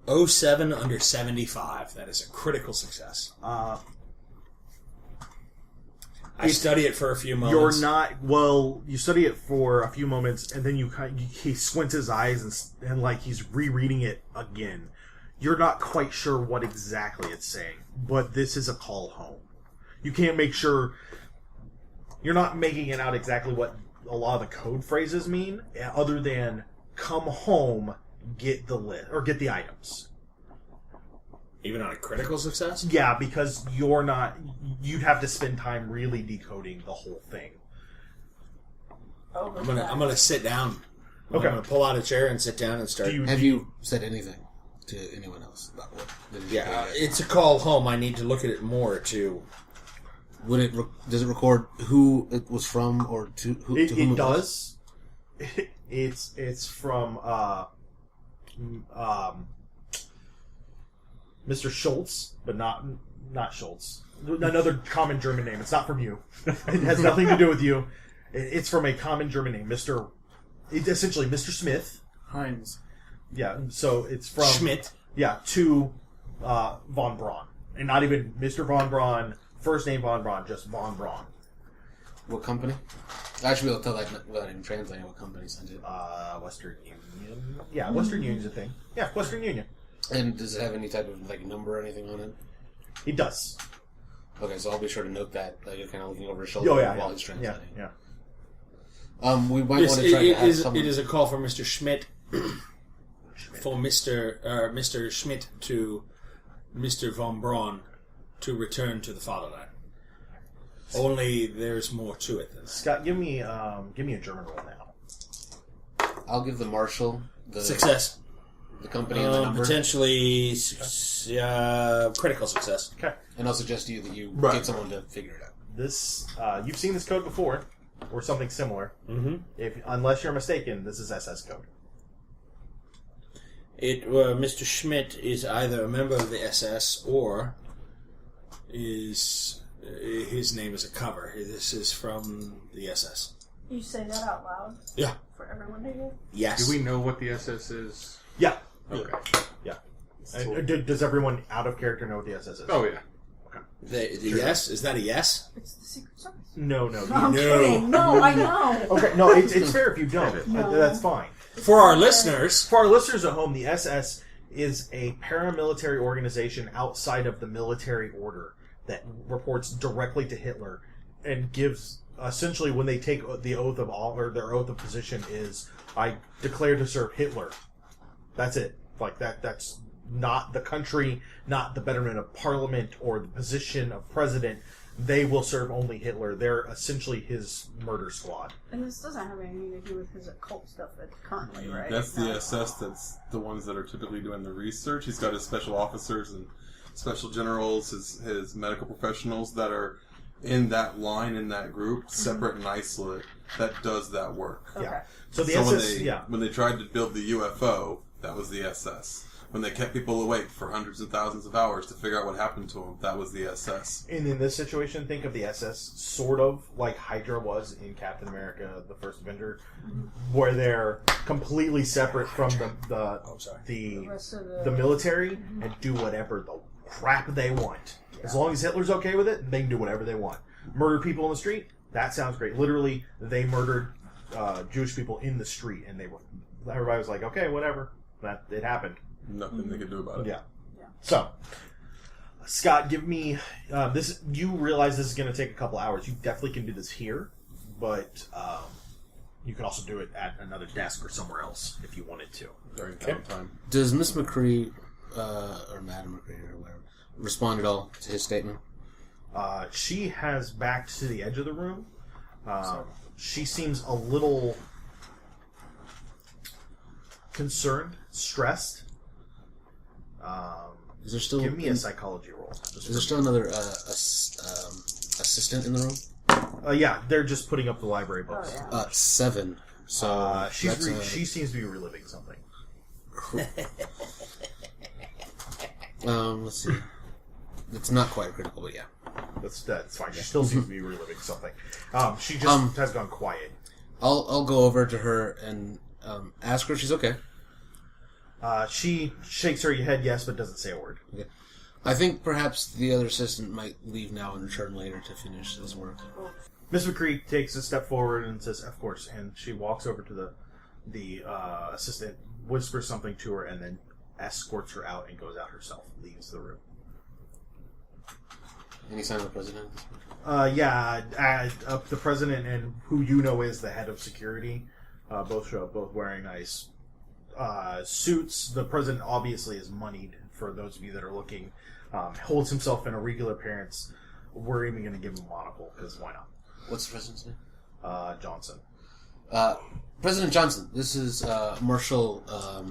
07 under 75. That is a critical success. I study it for a few moments. You study it for a few moments, and then he squints his eyes and like he's rereading it again. You're not quite sure what exactly it's saying, but this is a call home. You can't make sure. You're not making it out exactly what a lot of the code phrases mean, other than come home, get the list or get the items. Even on a critical success? Yeah, because you're not. You'd have to spend time really decoding the whole thing. I'm gonna sit down. Okay. I'm gonna pull out a chair and sit down and start. Have you said anything to anyone else about what? It's a call home. I need to look at it more to. Does it record who it was from or to whom it does. It's from Mr. Schultz, but not Schultz. Another common German name. It's not from you. It has nothing to do with you. It's from a common German name, essentially Mr. Smith. Heinz. Yeah, so it's from Schmidt. Yeah, to von Braun, and not even Mr. von Braun. First name Von Braun, just Von Braun. What company? I should be able to tell that without even translating what company sent it. Western Union. Yeah, Western Union's a thing. Yeah, Western Union. And does it have any type of number or anything on it? It does. Okay, so I'll be sure to note that. You're kind of looking over his shoulder while he's translating. Yeah. We might want to try to have someone... It is a call for Mr. Schmidt. for Mr. Schmidt to Mr. von Braun to return to the fatherland. Only there's more to it than that. Scott, give me a German roll now. I'll give the marshal the Success. the company and the number. Potentially critical success. Okay. And I'll suggest to you that you Right. get someone to figure it out. This you've seen this code before, or something similar. Mm-hmm. Unless you're mistaken, this is SS code. Mr. Schmidt is either a member of the SS or is his name is a cover. This is from the SS. You say that out loud Yeah. for everyone to hear? Yes. Do we know what the SS is? Yeah. Okay. Yeah. Does everyone out of character know what the SS is? Oh, yeah. The yes? Is that a yes? It's the Secret Service. No. No, I'm kidding. No, I know. Okay, no, it's fair if you don't. No. That's fine. For our listeners, For our listeners at home, the SS is a paramilitary organization outside of the military order that reports directly to Hitler and gives, essentially, when they take the oath of all, or their oath of position is, I declare to serve Hitler. That's it. Like that's not the country, not the betterment of parliament or the position of president. They will serve only Hitler. They're essentially his murder squad. And this doesn't have anything to do with his occult stuff currently, right? That's the SS. That's the ones that are typically doing the research. He's got his special officers and special generals, his medical professionals that are in that line, in that group, separate and isolate, that does that work. Okay. Yeah. So the So SS, when they tried to build the UFO, that was the SS. When they kept people awake for hundreds of thousands of hours to figure out what happened to them, that was the SS. And in this situation, think of the SS sort of like Hydra was in Captain America: The First Avenger, where they're completely separate from the rest of the military and do whatever the crap they want. As long as Hitler's okay with it, they can do whatever they want. Murder people in the street? That sounds great. Literally, they murdered Jewish people in the street, and everybody was like, okay, whatever. It happened. Nothing they could do about it. Yeah. So, Scott, give me this. You realize this is going to take a couple hours. You definitely can do this here, but you can also do it at another desk or somewhere else if you wanted to. During downtime. Does Miss McCree, or Madam McCree, or whatever, respond at all to his statement? She has backed to the edge of the room. She seems a little concerned, stressed. Is there still? Give me a psychology roll. Is there still another assistant in the room? Yeah, they're just putting up the library books. Oh, yeah. 7. So she seems to be reliving something. Let's see. It's not quite critical, but yeah. That's fine. She still seems to be reliving something. She just has gone quiet. I'll go over to her and ask her if she's okay. She shakes her head yes, but doesn't say a word. Okay. I think perhaps the other assistant might leave now and return later to finish this work. Miss McCree takes a step forward and says, "Of course," and she walks over to the assistant, whispers something to her, and then escorts her out and goes out herself, leaves the room. Any sign of the president? The president and who you know is the head of security, both show up, both wearing nice suits. The president obviously is moneyed, for those of you that are looking. Holds himself in a regular appearance. We're even going to give him a monocle, because why not? What's the president's name? Johnson. President Johnson, this is Marshal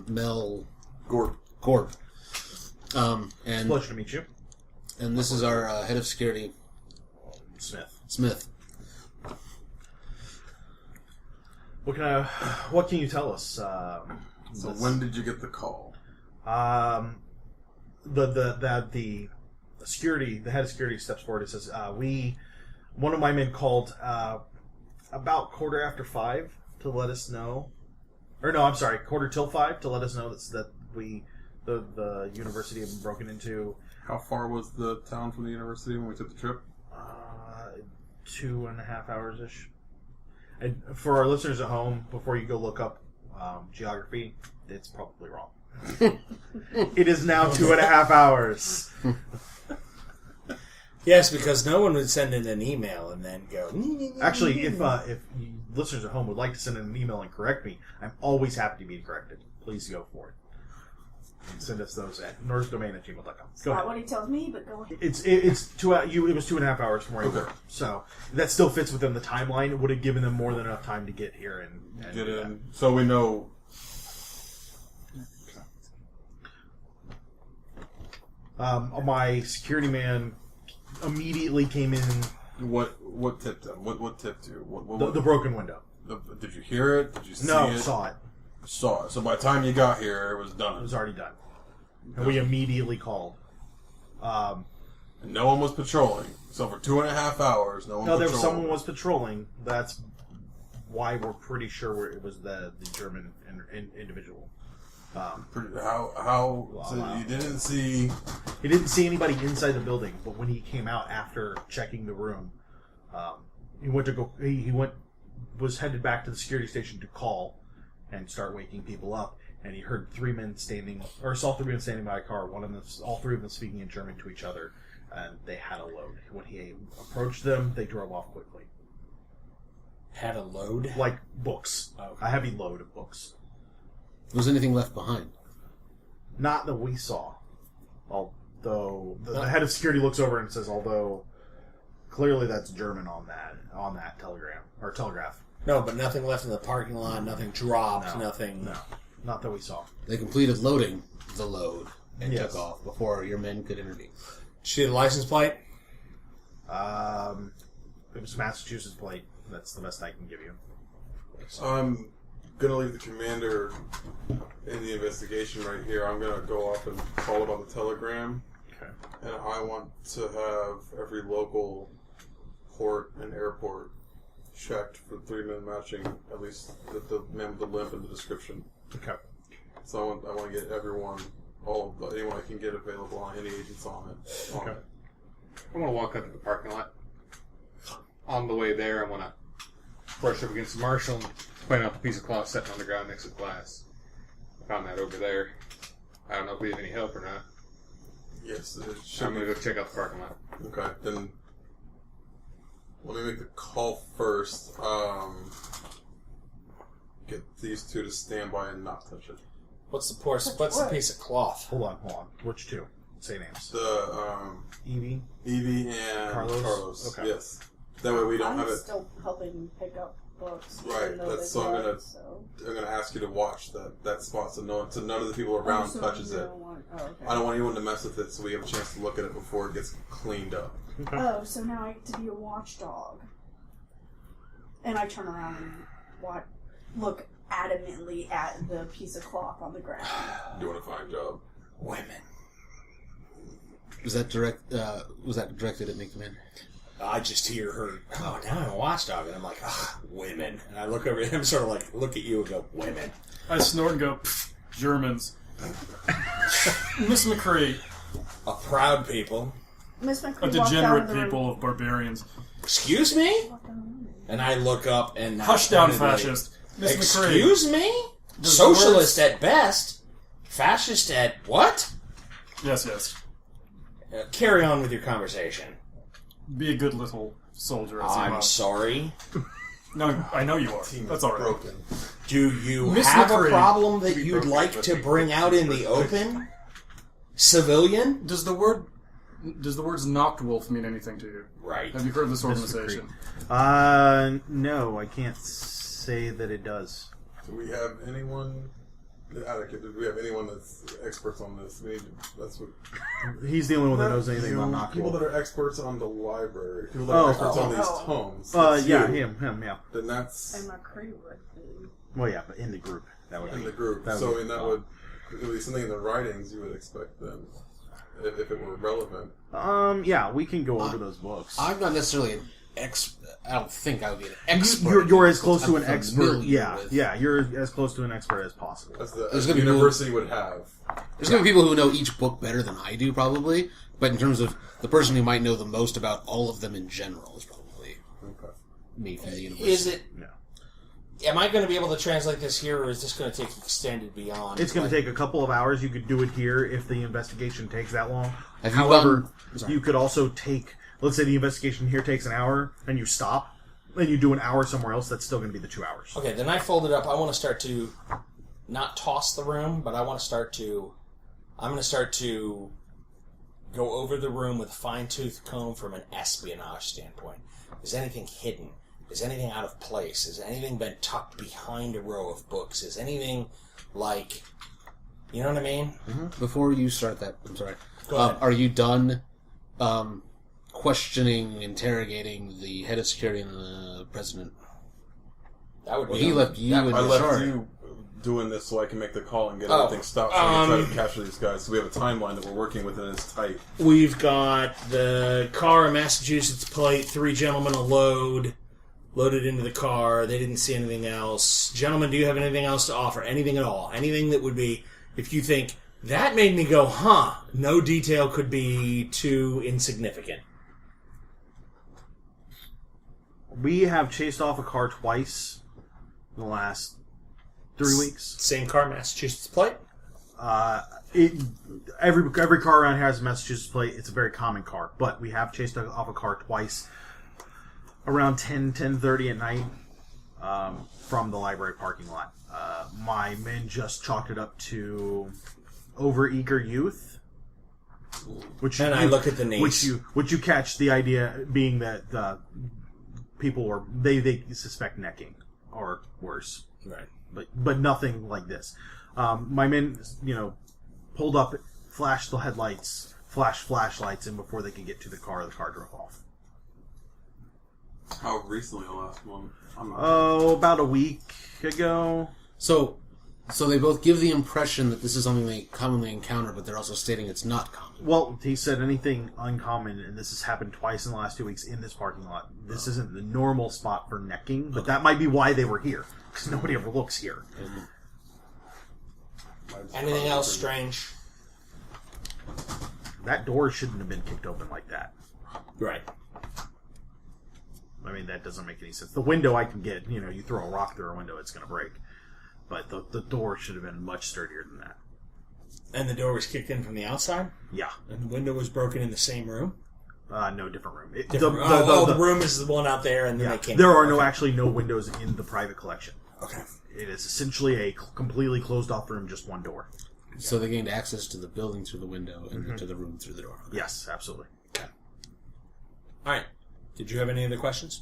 Mel Gorp. And Pleasure to meet you. And this is our head of security, Smith. What can you tell us? So when did you get the call? The security, the head of security steps forward and says, one of my men called about 5:15 to let us know, or no, I'm sorry, 5:15 to let us know that the university had been broken into. How far was the town from the university when we took the trip? 2.5 hours ish. And for our listeners at home, before you go look up geography, it's probably wrong. It is now 2.5 hours. Yes, because no one would send in an email and then go. Actually, if listeners at home would like to send in an email and correct me, I'm always happy to be corrected. Please go for it. Send us those at northdomain@gmail.com. That's not what he tells me, but go ahead. It's 2 hours. It was 2.5 hours from where you were. So that still fits within the timeline. It would have given them more than enough time to get here and get in. So we know. My security man immediately came in. What tipped him? What tipped you? The broken window. Did you hear it? Did you see it? No, saw it. Saw it. So by the time you got here, it was done. It was already done. And we immediately called. And no one was patrolling. So for 2.5 hours, no one. No, someone was patrolling. That's why we're pretty sure it was the German individual. You didn't see? He didn't see anybody inside the building, but when he came out after checking the room, he went to go. He was headed back to the security station to call and start waking people up. And he heard saw 3 men standing by a car. All 3 of them speaking in German to each other, and they had a load. When he approached them, they drove off quickly. Had a load? Like books. Okay. A heavy load of books. Was anything left behind? Not that we saw. Although the head of security looks over and says, although clearly that's German on that telegraph. No, but nothing left in the parking lot, nothing dropped, nothing. No, not that we saw. They completed loading the load and Yes. took off before your men could intervene. Did you see the license plate? It was Massachusetts plate. That's the best I can give you. I'm gonna leave the commander in the investigation right here. I'm gonna go off and call about the telegram. Okay. And I want to have every local port and airport checked for 3 men matching at least the man with the limp in the description. Okay. So I want to get anyone I can get available on any agents on it. Okay. I want to walk up to the parking lot. On the way there, I want to brush up against the marshal and point out the piece of cloth sitting on the ground next to the glass. I found that over there. I don't know if we have any help or not. Yes, it should I'm going to go check out the parking lot. Okay, then let me make the call first. Get these 2 to stand by and not touch it. What's the piece of cloth? Hold on. Which 2? Say names. The Evie and Carlos. Okay. Yes. That way we don't I'm have it. still helping pick up books. Right. even though That's they so I'm left, gonna ask you to watch that spot so none of the people around so touches you it. don't want- oh, okay. I don't want anyone to mess with it, so we have a chance to look at it before it gets cleaned up. Oh, so now I get to be a watchdog. And I turn around and look adamantly at the piece of cloth on the ground. Doing a fine job. Women. Was that directed at me, Commander? I just hear her, now I'm a watchdog, and I'm like, women. And I look over at him, sort of like, look at you and go, women. I snort and go, Germans. Miss McCree. A proud people. Miss A McCree walked out degenerate of the room. people of barbarians. Excuse me? And I look up and... Hush down, fascist. Miss McCree. Excuse me? Does Socialist at best. Fascist at what? Yes. Carry on with your conversation. Be a good little soldier. As you I'm must. sorry. No, I know you are. That's all right. Broken. Do you Miss have McCree. a problem that you'd like to bring out in the open? Civilian? Does the words Nachtwolf mean anything to you? Right. Have you heard of this organization? No, I can't say that it does. Do we have anyone? Do we have anyone that's experts on this? That's what. He's the only one that knows anything about People that Nachtwolf. are experts on the library. People that are experts on these tomes. Yeah, you. him, yeah. Then that's And McCree would be. Well, yeah, but in the group. That would in be the group. that So, would be- that would be something in the writings you would expect them, if it were relevant. Yeah, we can go over those books. I'm not necessarily an I don't think I would be an expert. You're as close to I'm an expert. familiar with. Yeah, you're as close to an expert as possible. As There's the gonna be university would have. There's going to be people who know each book better than I do, probably. But in terms of the person who might know the most about all of them in general is probably me from the university. Is it... No. Am I going to be able to translate this here, or is this going to take extended beyond? It's going to take a couple of hours. You could do it here if the investigation takes that long. Have you However, done- you could also take... Let's say the investigation here takes an hour, and you stop, and you do an hour somewhere else, that's still going to be the 2 hours. Okay, then I fold it up. I want to start to not toss the room, but I want to start to I'm going to start to go over the room with a fine-tooth comb from an espionage standpoint. Is anything hidden? Is anything out of place? Has anything been tucked behind a row of books? Is anything like... You know what I mean? Mm-hmm. Before you start that, I'm sorry. Go ahead. Are you done questioning, interrogating the head of security and the president? That would be... He left you in I left charge. you doing this so I can make the call and get everything stopped so I can try to capture these guys. So we have a timeline that we're working with and it's tight. We've got the car, Massachusetts plate, 3 gentlemen loaded into the car. They didn't see anything else. Gentlemen, do you have anything else to offer? Anything at all? Anything that would be, if you think, that made me go, huh, no detail could be too insignificant. We have chased off a car twice in the last 3 weeks. Same car, Massachusetts plate? Every car around here has a Massachusetts plate. It's a very common car. But we have chased off a car twice around 10:30 at night from the library parking lot. My men just chalked it up to overeager youth. I look at the names. Which you catch the idea being that people are they suspect necking or worse. Right. But nothing like this. My men, pulled up, flashed the headlights, flashed flashlights, and before they could get to the car drove off. How recently the last one? About a week ago. So they both give the impression that this is something they commonly encounter, but they're also stating it's not common. Well, he said anything uncommon, and this has happened twice in the last 2 weeks in this parking lot. This isn't the normal spot for necking, but that might be why they were here, because nobody ever looks here. Anything else strange? That door shouldn't have been kicked open like that. Right. I mean, that doesn't make any sense. The window I can get, you throw a rock through a window, it's going to break. But the door should have been much sturdier than that. And the door was kicked in from the outside? Yeah. And the window was broken in the same room? No, different room. The room is the one out there, and then they came. There are actually no windows in the private collection. Okay. It is essentially a completely closed-off room, just one door. So they gained access to the building through the window and to the room through the door. Okay. Yes, absolutely. Okay. All right. Did you have any other questions?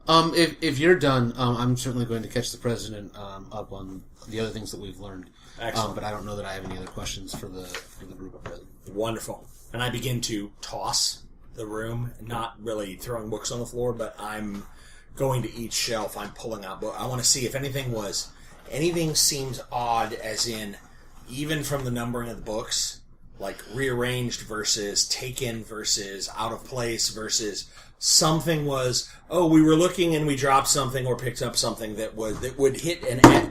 If you're done, I'm certainly going to catch the president up on the other things that we've learned. Excellent. But I don't know that I have any other questions for the group of present. Wonderful. And I begin to toss the room, not really throwing books on the floor, but I'm going to each shelf. I'm pulling out books. I want to see if anything seems odd, as in, even from the numbering of the books, like rearranged versus taken versus out of place versus something was, we were looking and we dropped something or picked up something that would hit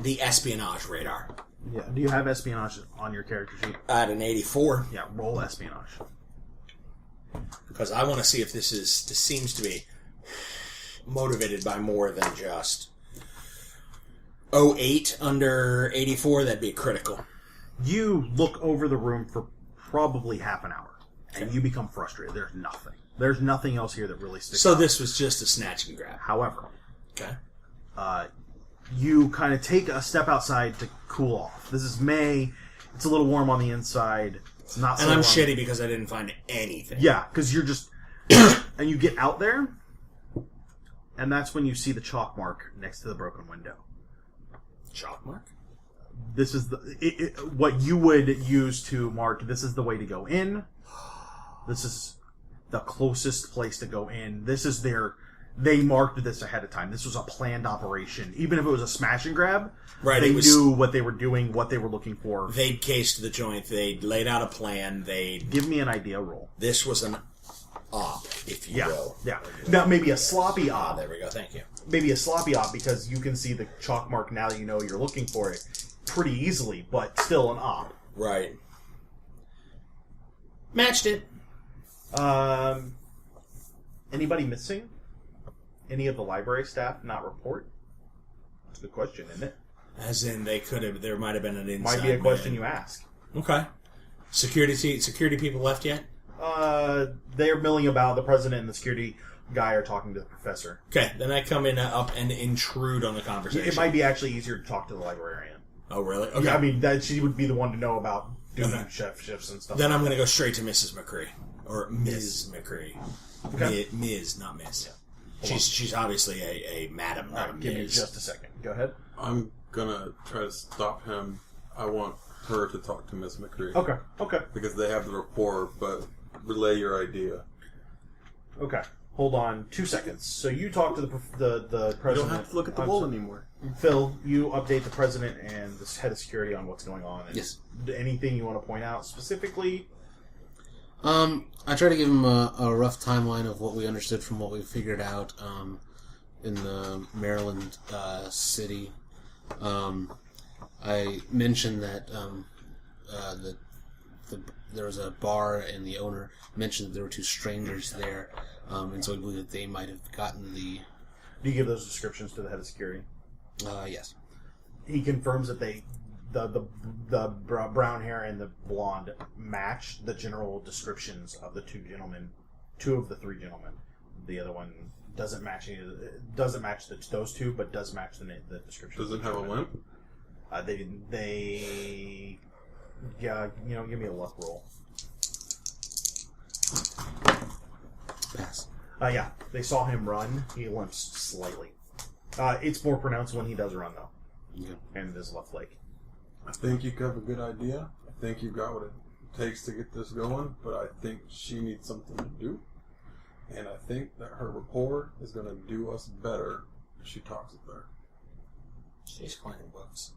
the espionage radar. Yeah. Do you have espionage on your character sheet? At an 84. Yeah, roll espionage. Because I want to see if this seems to be motivated by more than just 08 under 84. That'd be critical. You look over the room for probably half an hour, and you become frustrated. There's nothing. There's nothing else here that really sticks out. So this was just a snatch and grab. However, okay, you kind of take a step outside to cool off. This is May. It's a little warm on the inside. It's not. And I'm shitty because I didn't find anything. Yeah, because you're just and you get out there, and that's when you see the chalk mark next to the broken window. Chalk mark? This is what you would use to mark. This is the way to go in. This is the closest place to go in. This is they marked this ahead of time. This was a planned operation. Even if it was a smash and grab, right, they knew what they were doing, what they were looking for. They'd cased the joint. They'd laid out a plan. Give me an idea roll. This was an op, if you will. Yeah. Now, maybe a sloppy op. There we go. Thank you. Maybe a sloppy op because you can see the chalk mark now that you know you're looking for it pretty easily, but still an op. Right. Matched it. Anybody missing? Any of the library staff not report? That's a good question, isn't it? As in, there might have been an inside Might be a question you ask. Okay. Security people left yet? They're milling about. The president and the security guy are talking to the professor. Okay, then I come in up and intrude on the conversation. It might be actually easier to talk to the librarian. Oh, really? Okay. Yeah, I mean, she would be the one to know about doing shifts and stuff. Then I'm going to go straight to Mrs. McCree. Or Ms. McCree. Okay. Ms., not Miss. Yeah. She's obviously a madam, not a Ms. Give me just a second. Go ahead. I'm gonna try to stop him. I want her to talk to Miss McCree. Okay. Because they have the rapport, but relay your idea. Okay. Hold on 2 seconds. So you talk to the president. You don't have to look at the wall anymore. Phil, you update the president and the head of security on what's going on. And Yes. Anything you want to point out specifically? I try to give him a rough timeline of what we understood from what we figured out in the Maryland city. I mentioned that there was a bar, and the owner mentioned that there were two strangers there, and so we believe that they might have gotten the... Do you give those descriptions to the head of security? Yes. He confirms that the brown hair and the blonde match the general descriptions of the two of the three gentlemen. The other one doesn't match those two, but does match the description. Does it have a limp? Give me a luck roll. Pass. Yeah, they saw him run. He limps slightly. It's more pronounced when he does run, though. Yeah. And his left leg. I think you have a good idea. I think you've got what it takes to get this going, but I think she needs something to do. And I think that her rapport is going to do us better if she talks with her. She's cleaning books.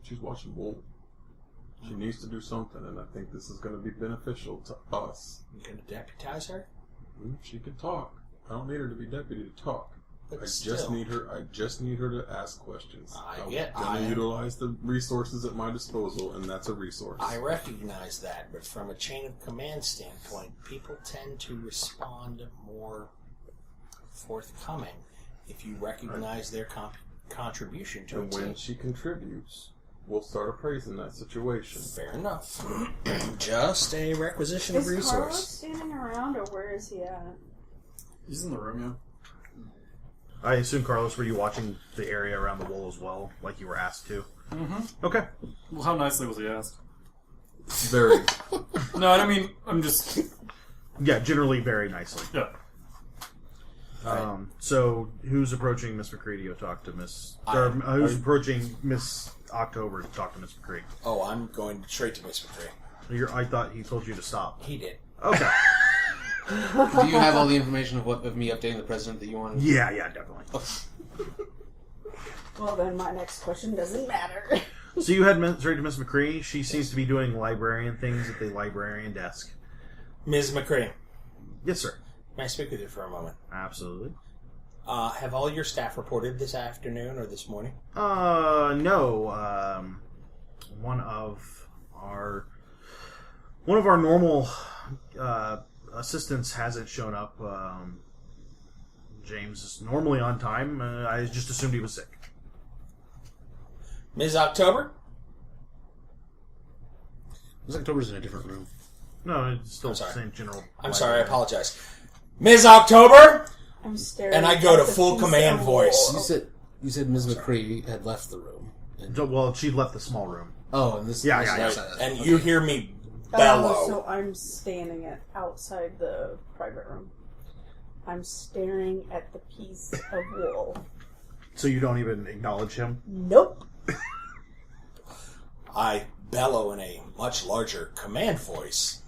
She's watching wool. She needs to do something, and I think this is going to be beneficial to us. You going to deputize her? She can talk. I don't need her to be deputy to talk. But I still. just need her to ask questions. I'm going to utilize the resources at my disposal, and that's a resource. I recognize that, but from a chain of command standpoint, people tend to respond more forthcoming if you recognize their contribution to and a when team. she contributes, we'll start appraising that situation. Fair enough. Just a requisition of Is Carlos resource. standing around, or where is he at? He's in the room, yeah. I assume, Carlos, were you watching the area around the wall as well, like you were asked to? Mm-hmm. Okay. Well, how nicely was he asked? Very. No, I mean, I'm just... Yeah, generally very nicely. Yeah. So, who's approaching Miss McCree to go talk to Miss... who's approaching Miss October to talk to Miss McCree? Oh, I'm going straight to Miss McCree. I thought he told you to stop. He did. Okay. Do you have all the information of me updating the president that you wanted? Yeah, definitely. Well, then my next question doesn't matter. So you head straight to Miss McCree. She seems to be doing librarian things at the librarian desk. Ms. McCree, Yes, sir. may I speak with you for a moment? Absolutely. Have all your staff reported this afternoon or this morning? No. One of our normal assistants hasn't shown up. James is normally on time. I just assumed he was sick. Ms. October? Ms. October's in a different room. No, it's still I'm the sorry. same general. I'm sorry, I apologize. Ms. October? I'm staring. And I go at to the full piece command of voice. wall. You said Ms. McCree had left the room. Well, she left the small room. Oh, and this... Yeah, this yeah, is yeah. outside. And Okay. you hear me bellow. So I'm standing outside the private room. I'm staring at the piece of wall. So you don't even acknowledge him? Nope. I bellow in a much larger command voice.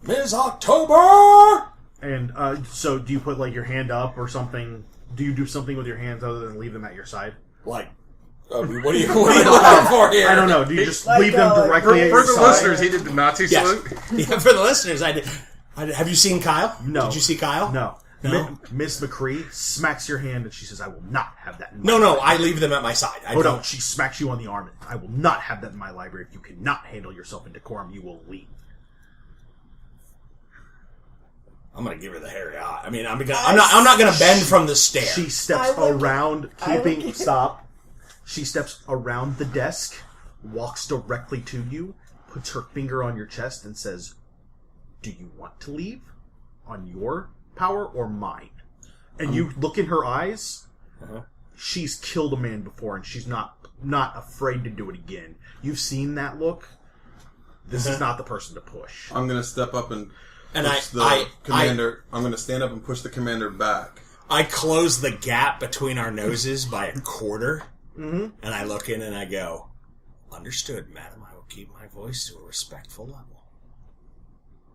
Ms. October! And so do you put like your hand up or something? Do you do something with your hands other than leave them at your side? Like, what are you looking for here? I don't know. Do you just Like, leave them directly at For your the side? listeners, he did the Nazi Yes. salute. Yeah, for the listeners, I did. Have you seen Kyle? No. Did you see Kyle? No. No? Miss McCree smacks your hand and she says, "I will not have that in my No, library." I leave them at my side. I Oh, don't. no. She smacks you on the arm. "I will not have that in my library. If you cannot handle yourself in decorum, you will leave." I'm gonna give her the hairy eye. I mean, I'm not gonna bend from the stare. She steps around, stop. She steps around the desk, walks directly to you, puts her finger on your chest, and says, "Do you want to leave? On your power or mine?" And you look in her eyes. She's killed a man before, and she's not afraid to do it again. You've seen that look. This is not the person to push. I'm going to step up and push commander. I'm going to stand up and push the commander back. I close the gap between our noses by a quarter, and I look in and I go, "Understood, madam. I will keep my voice to a respectful level."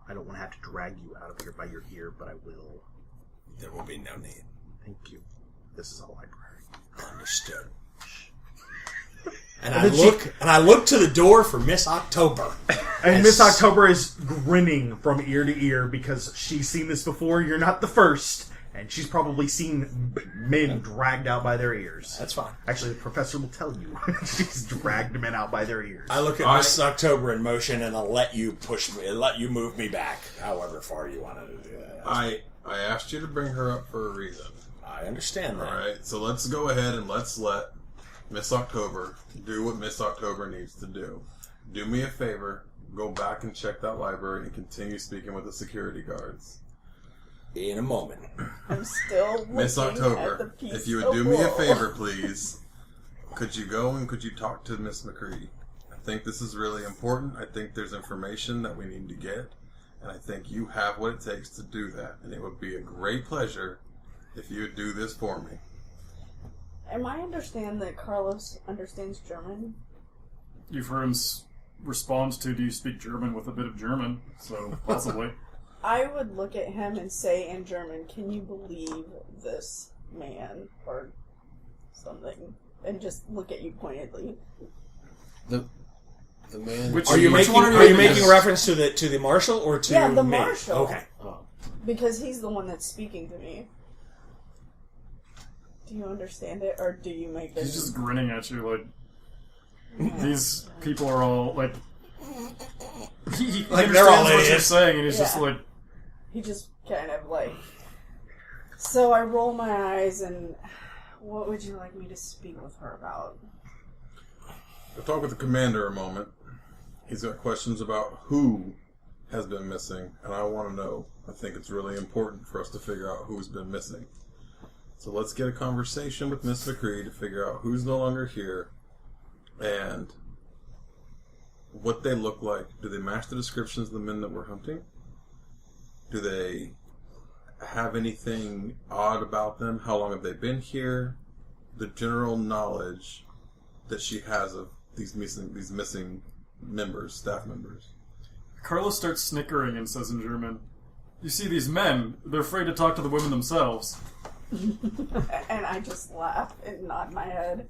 I don't want to have to drag you out of here by your ear, but I will. There will be no need. Thank you. This is a library. Understood. And I look to the door for Miss October. And Miss October is grinning from ear to ear because she's seen this before. You're not the first. And she's probably seen men dragged out by their ears. That's fine. Actually, the professor will tell you. She's dragged men out by their ears. I look at Miss October in motion, and I'll let you move me back, however far you want to do that. I asked you to bring her up for a reason. I understand that. All right, so let's go ahead and let's let Miss October do what Miss October needs to do. Do me a favor, go back and check that library and continue speaking with the security guards. In a moment. I'm still looking Miss October, at the piece if you would of do me a wool. favor, please, could you go and could you talk to Miss McCready? I think this is really important. I think there's information that we need to get, and I think you have what it takes to do that, and it would be a great pleasure if you would do this for me. Am I understand that Carlos understands German? You've heard him respond to, "Do you speak German?" with a bit of German, so possibly. I would look at him and say in German, "Can you believe this man?" or something, and just look at you pointedly. The man. Which Are you which making one are you making making this? reference to the marshal or to Yeah, the me? marshal. Okay. Because he's the one that's speaking to me. Do you understand it, or do you make it? He's just grinning at you like these people are all like. He Like they're all understands what you're idiots. saying, and he's Yeah. just like. He just kind of like. So I roll my eyes, and what would you like me to speak with her about? I'll talk with the commander a moment. He's got questions about who has been missing, and I want to know. I think it's really important for us to figure out who's been missing. So let's get a conversation with Miss McCree to figure out who's no longer here and what they look like. Do they match the descriptions of the men that we're hunting? Do they have anything odd about them? How long have they been here? The general knowledge that she has of these missing members, staff members. Carlos starts snickering and says in German, "You see, these men, they're afraid to talk to the women themselves." And I just laugh and nod my head.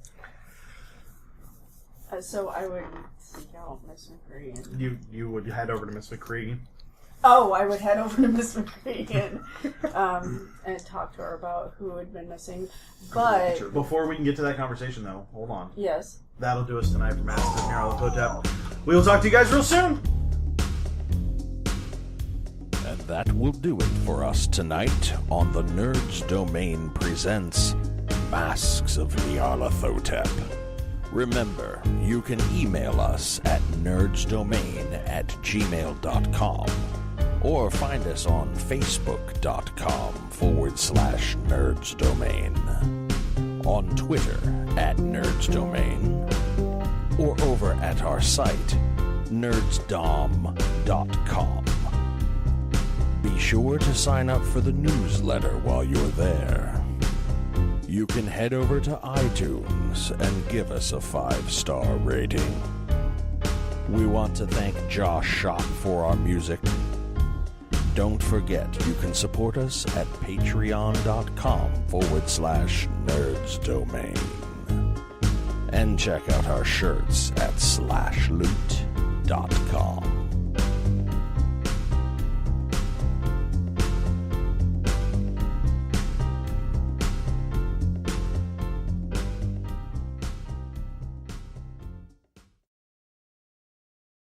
So I would seek out Miss McCree. And... You would head over to Miss McCree. Oh, I would head over to Miss McCree and talk to her about who had been missing. But Before we can get to that conversation, though, hold on. yes, That'll do us tonight for Master of Nyarlathotep. We will talk to you guys real soon. And that will do it for us tonight on the Nerds Domain presents Masks of Nyarlathotep. Remember, you can email us at nerdsdomain@gmail.com or find us on facebook.com/nerdsdomain, on Twitter @nerdsdomain, or over at our site, nerdsdom.com. Be sure to sign up for the newsletter while you're there. You can head over to iTunes and give us a 5-star rating. We want to thank Josh Schott for our music. Don't forget you can support us at patreon.com/nerdsdomain. And check out our shirts at slashloot.com.